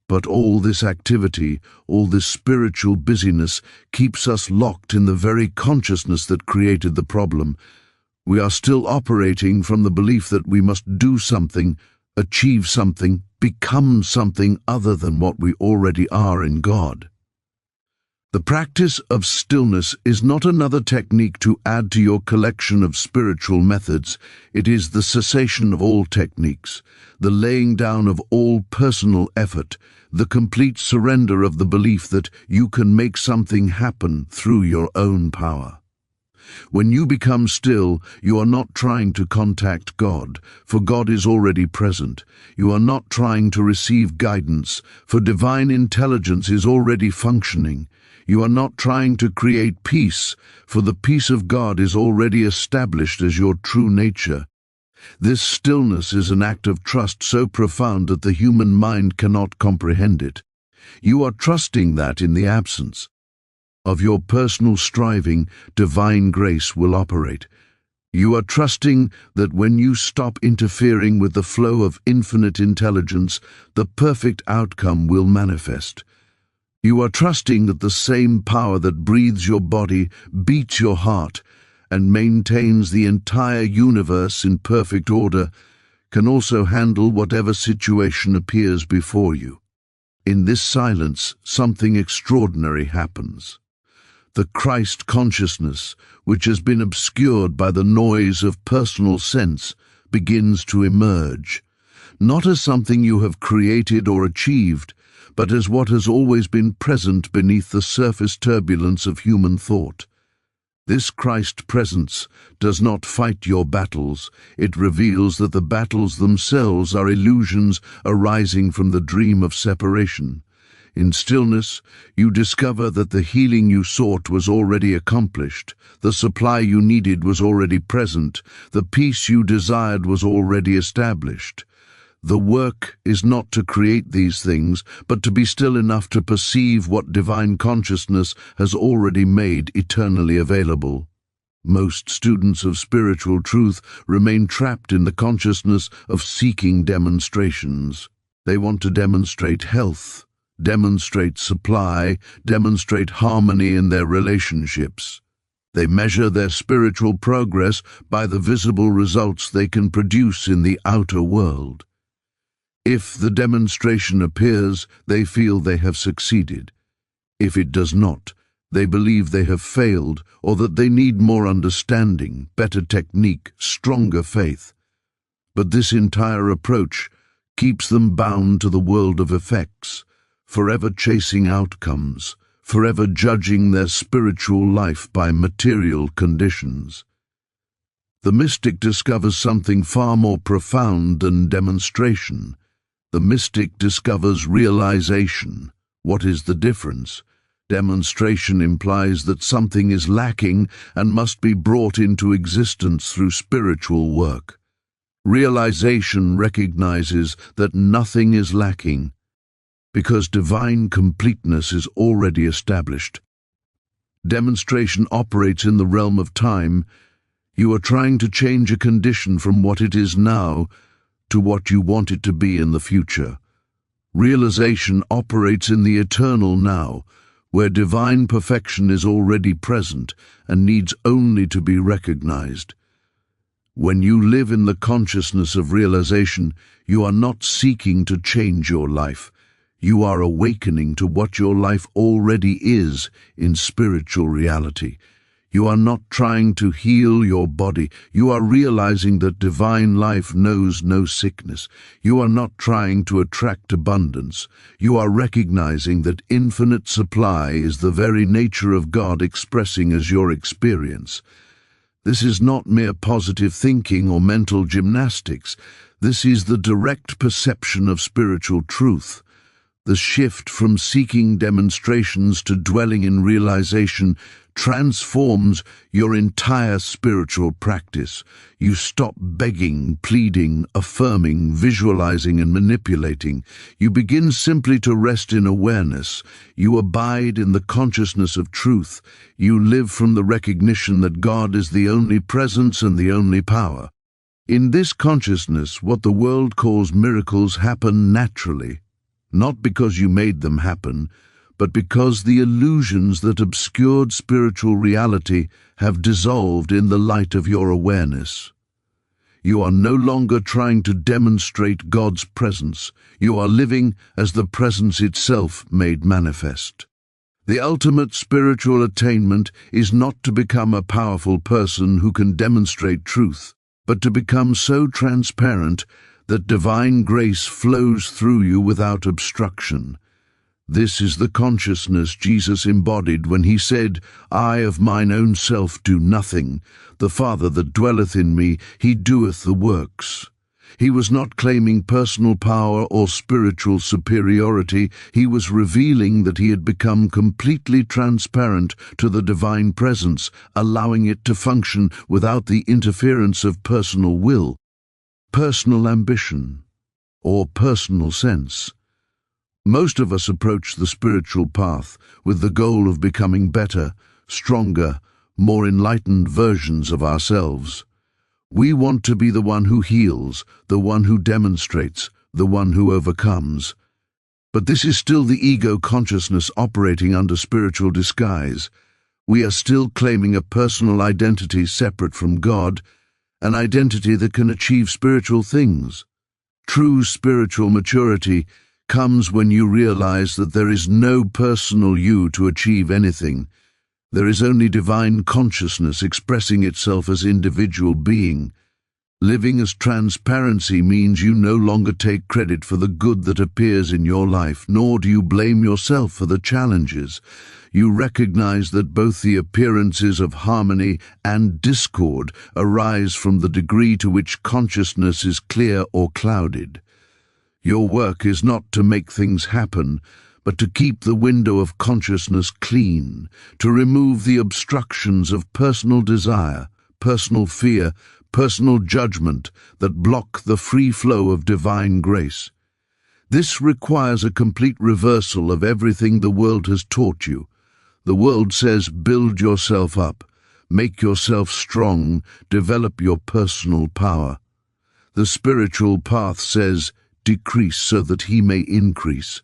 But all this activity, all this spiritual busyness keeps us locked in the very consciousness that created the problem. We are still operating from the belief that we must do something, achieve something, become something other than what we already are in God. The practice of stillness is not another technique to add to your collection of spiritual methods. It is the cessation of all techniques, the laying down of all personal effort, the complete surrender of the belief that you can make something happen through your own power. When you become still, you are not trying to contact God, for God is already present. You are not trying to receive guidance, for divine intelligence is already functioning. You are not trying to create peace, for the peace of God is already established as your true nature. This stillness is an act of trust so profound that the human mind cannot comprehend it. You are trusting that in the absence. of your personal striving, divine grace will operate. You are trusting that when you stop interfering with the flow of infinite intelligence, the perfect outcome will manifest. You are trusting that the same power that breathes your body, beats your heart, and maintains the entire universe in perfect order, can also handle whatever situation appears before you. In this silence, something extraordinary happens. The Christ consciousness, which has been obscured by the noise of personal sense, begins to emerge, not as something you have created or achieved, but as what has always been present beneath the surface turbulence of human thought. This Christ presence does not fight your battles. It reveals that the battles themselves are illusions arising from the dream of separation. In stillness, you discover that the healing you sought was already accomplished, the supply you needed was already present, the peace you desired was already established. The work is not to create these things, but to be still enough to perceive what divine consciousness has already made eternally available. Most students of spiritual truth remain trapped in the consciousness of seeking demonstrations. They want to demonstrate health, demonstrate supply, demonstrate harmony in their relationships. They measure their spiritual progress by the visible results they can produce in the outer world. If the demonstration appears, they feel they have succeeded. If it does not, they believe they have failed or that they need more understanding, better technique, stronger faith. But this entire approach keeps them bound to the world of effects, forever chasing outcomes, forever judging their spiritual life by material conditions. The mystic discovers something far more profound than demonstration. The mystic discovers realization. What is the difference? Demonstration implies that something is lacking and must be brought into existence through spiritual work. Realization recognizes that nothing is lacking, because divine completeness is already established. Demonstration operates in the realm of time. You are trying to change a condition from what it is now to what you want it to be in the future. Realization operates in the eternal now, where divine perfection is already present and needs only to be recognized. When you live in the consciousness of realization, you are not seeking to change your life. You are awakening to what your life already is in spiritual reality. You are not trying to heal your body. You are realizing that divine life knows no sickness. You are not trying to attract abundance. You are recognizing that infinite supply is the very nature of God expressing as your experience. This is not mere positive thinking or mental gymnastics. This is the direct perception of spiritual truth. The shift from seeking demonstrations to dwelling in realization transforms your entire spiritual practice. You stop begging, pleading, affirming, visualizing, and manipulating. You begin simply to rest in awareness. You abide in the consciousness of truth. You live from the recognition that God is the only presence and the only power. In this consciousness, what the world calls miracles happen naturally, not because you made them happen, but because the illusions that obscured spiritual reality have dissolved in the light of your awareness. You are no longer trying to demonstrate God's presence. You are living as the presence itself made manifest. The ultimate spiritual attainment is not to become a powerful person who can demonstrate truth, but to become so transparent that divine grace flows through you without obstruction. This is the consciousness Jesus embodied when he said, "I of mine own self do nothing. The Father that dwelleth in me, he doeth the works." He was not claiming personal power or spiritual superiority. He was revealing that he had become completely transparent to the divine presence, allowing it to function without the interference of personal will, personal ambition, or personal sense. Most of us approach the spiritual path with the goal of becoming better, stronger, more enlightened versions of ourselves. We want to be the one who heals, the one who demonstrates, the one who overcomes. But this is still the ego consciousness operating under spiritual disguise. We are still claiming a personal identity separate from God, an identity that can achieve spiritual things. True spiritual maturity comes when you realize that there is no personal you to achieve anything. There is only divine consciousness expressing itself as individual being. Living as transparency means you no longer take credit for the good that appears in your life, nor do you blame yourself for the challenges. You recognize that both the appearances of harmony and discord arise from the degree to which consciousness is clear or clouded. Your work is not to make things happen, but to keep the window of consciousness clean, to remove the obstructions of personal desire, personal fear, personal judgment that block the free flow of divine grace. This requires a complete reversal of everything the world has taught you. The world says, build yourself up, make yourself strong, develop your personal power. The spiritual path says, decrease so that he may increase.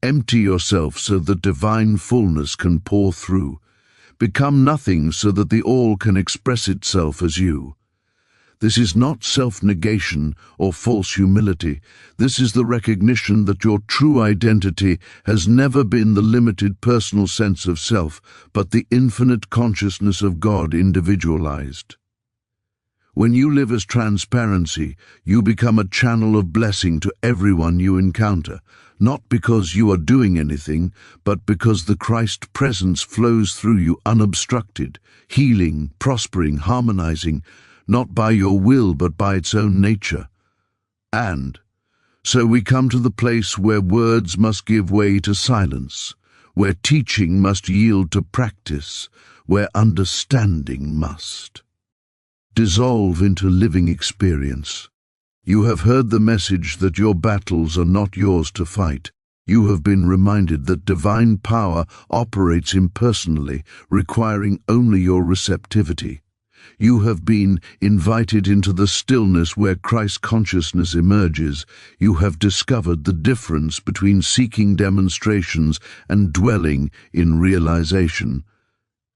Empty yourself so that divine fullness can pour through. Become nothing so that the all can express itself as you. This is not self-negation or false humility. This is the recognition that your true identity has never been the limited personal sense of self, but the infinite consciousness of God individualized. When you live as transparency, you become a channel of blessing to everyone you encounter, not because you are doing anything, but because the Christ presence flows through you unobstructed, healing, prospering, harmonizing, not by your will but by its own nature. And so we come to the place where words must give way to silence, where teaching must yield to practice, where understanding must dissolve into living experience. You have heard the message that your battles are not yours to fight. You have been reminded that divine power operates impersonally, requiring only your receptivity. You have been invited into the stillness where Christ consciousness emerges. You have discovered the difference between seeking demonstrations and dwelling in realization.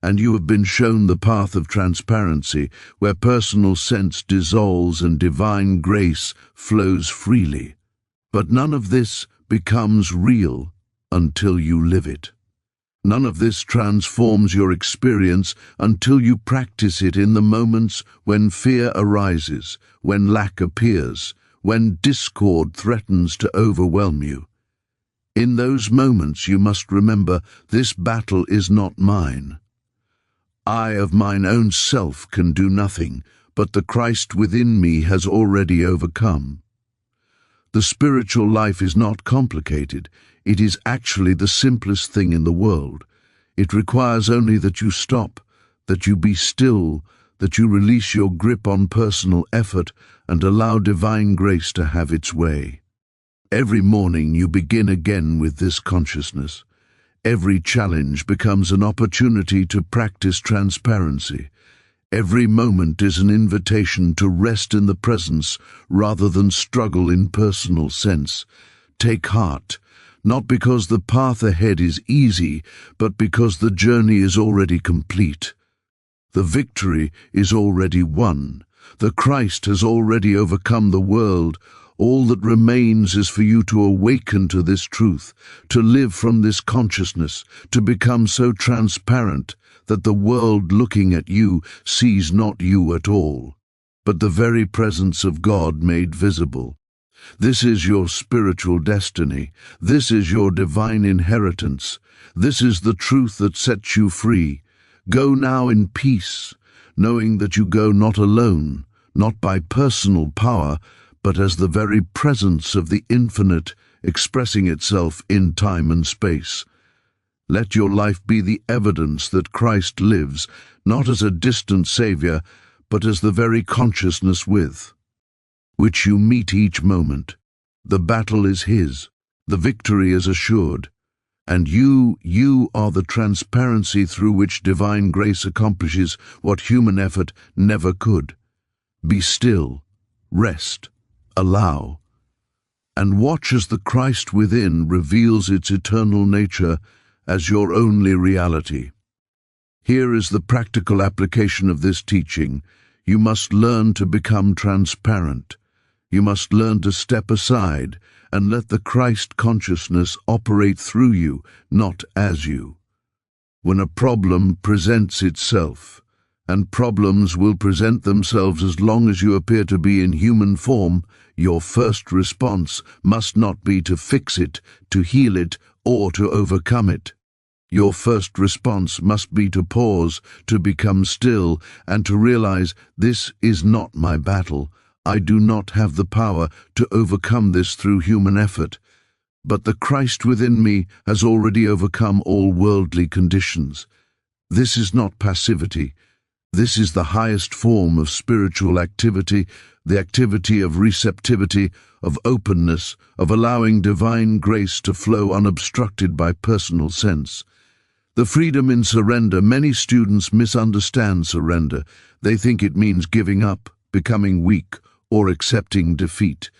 And you have been shown the path of transparency, where personal sense dissolves and divine grace flows freely. But none of this becomes real until you live it. None of this transforms your experience until you practice it in the moments when fear arises, when lack appears, when discord threatens to overwhelm you. In those moments you must remember, this battle is not mine. I of mine own self can do nothing, but the Christ within me has already overcome. The spiritual life is not complicated. It is actually the simplest thing in the world. It requires only that you stop, that you be still, that you release your grip on personal effort and allow divine grace to have its way. Every morning you begin again with this consciousness. Every challenge becomes an opportunity to practice transparency. Every moment is an invitation to rest in the presence rather than struggle in personal sense. Take heart, not because the path ahead is easy, but because the journey is already complete. The victory is already won. The Christ has already overcome the world. All that remains is for you to awaken to this truth, to live from this consciousness, to become so transparent that the world looking at you sees not you at all, but the very presence of God made visible. This is your spiritual destiny. This is your divine inheritance. This is the truth that sets you free. Go now in peace, knowing that you go not alone, not by personal power, but as the very presence of the infinite expressing itself in time and space. Let your life be the evidence that Christ lives, not as a distant Savior, but as the very consciousness with which you meet each moment. The battle is His. The victory is assured, and you are the transparency through which divine grace accomplishes what human effort never could. Be still, rest, allow, and watch as the Christ within reveals its eternal nature as your only reality. Here is the practical application of this teaching. You must learn to become transparent. You must learn to step aside and let the Christ consciousness operate through you, not as you. When a problem presents itself, and problems will present themselves as long as you appear to be in human form, your first response must not be to fix it, to heal it, or to overcome it. Your first response must be to pause, to become still, and to realize, this is not my battle. I do not have the power to overcome this through human effort. But the Christ within me has already overcome all worldly conditions. This is not passivity. This is the highest form of spiritual activity, the activity of receptivity, of openness, of allowing divine grace to flow unobstructed by personal sense. The freedom in surrender. Many students misunderstand surrender. They think it means giving up, becoming weak, or accepting defeat.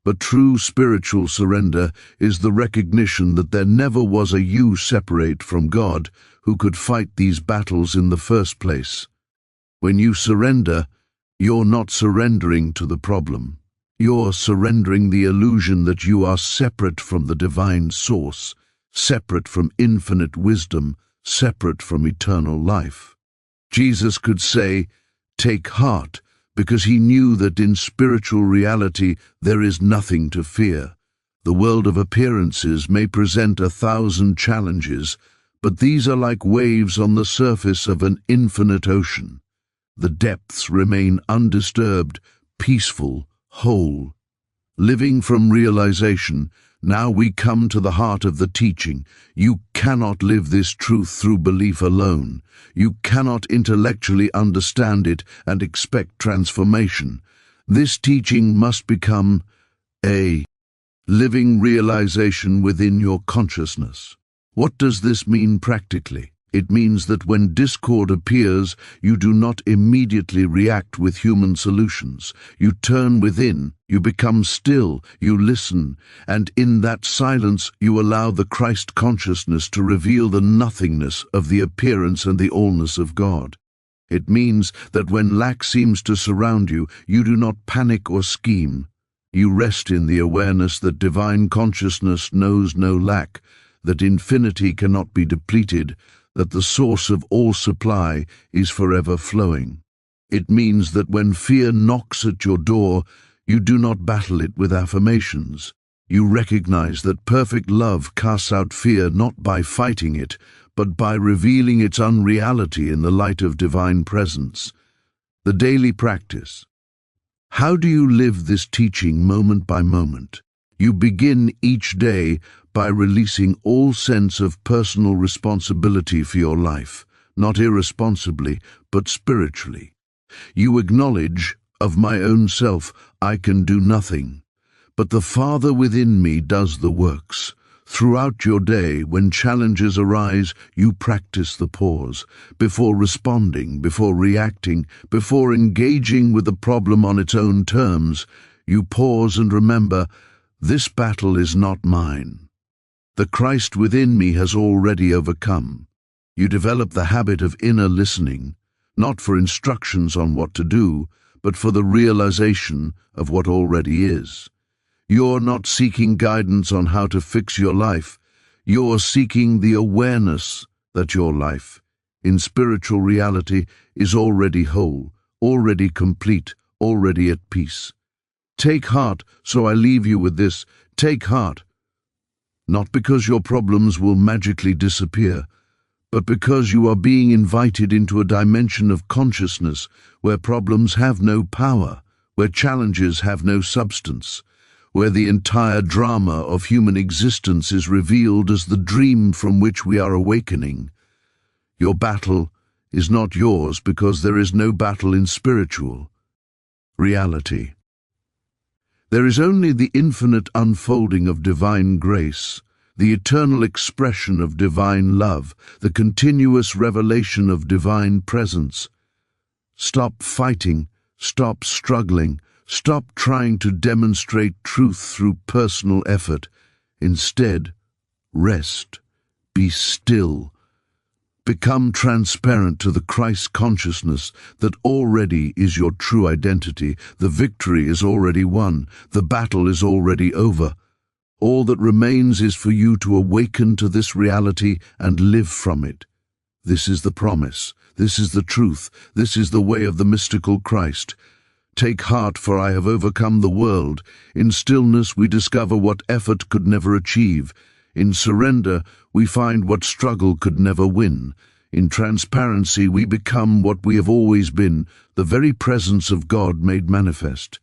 But true spiritual surrender is the recognition that there never was a you separate from God who could fight these battles in the first place. When you surrender, you're not surrendering to the problem. You're surrendering the illusion that you are separate from the divine source, separate from infinite wisdom, separate from eternal life. Jesus could say, "Take heart," because he knew that in spiritual reality there is nothing to fear. The world of appearances may present 1,000 challenges, but these are like waves on the surface of an infinite ocean. The depths remain undisturbed, peaceful, whole. Living from realization, now we come to the heart of the teaching. You cannot live this truth through belief alone. You cannot intellectually understand it and expect transformation. This teaching must become a living realization within your consciousness. What does this mean practically? It means that when discord appears, you do not immediately react with human solutions. You turn within, you become still, you listen, and in that silence you allow the Christ consciousness to reveal the nothingness of the appearance and the allness of God. It means that when lack seems to surround you, you do not panic or scheme. You rest in the awareness that divine consciousness knows no lack, that infinity cannot be depleted, that the source of all supply is forever flowing. It means that when fear knocks at your door, you do not battle it with affirmations. You recognize that perfect love casts out fear not by fighting it, but by revealing its unreality in the light of divine presence. The daily practice. How do you live this teaching moment by moment? You begin each day by releasing all sense of personal responsibility for your life, not irresponsibly, but spiritually. You acknowledge, of my own self, I can do nothing, but the Father within me does the works. Throughout your day, when challenges arise, you practice the pause. Before responding, before reacting, before engaging with the problem on its own terms, you pause and remember, this battle is not mine. The Christ within me has already overcome. You develop the habit of inner listening, not for instructions on what to do, but for the realization of what already is. You're not seeking guidance on how to fix your life. You're seeking the awareness that your life, in spiritual reality, is already whole, already complete, already at peace. Take heart, so I leave you with this. Take heart. Not because your problems will magically disappear, but because you are being invited into a dimension of consciousness where problems have no power, where challenges have no substance, where the entire drama of human existence is revealed as the dream from which we are awakening. Your battle is not yours because there is no battle in spiritual reality. There is only the infinite unfolding of divine grace, the eternal expression of divine love, the continuous revelation of divine presence. Stop fighting, stop struggling, stop trying to demonstrate truth through personal effort. Instead, rest, be still. Become transparent to the Christ consciousness that already is your true identity. The victory is already won. The battle is already over. All that remains is for you to awaken to this reality and live from it. This is the promise. This is the truth. This is the way of the mystical Christ. Take heart, for I have overcome the world. In stillness we discover what effort could never achieve. In surrender we find what struggle could never win. In transparency we become what we have always been, the very presence of God made manifest.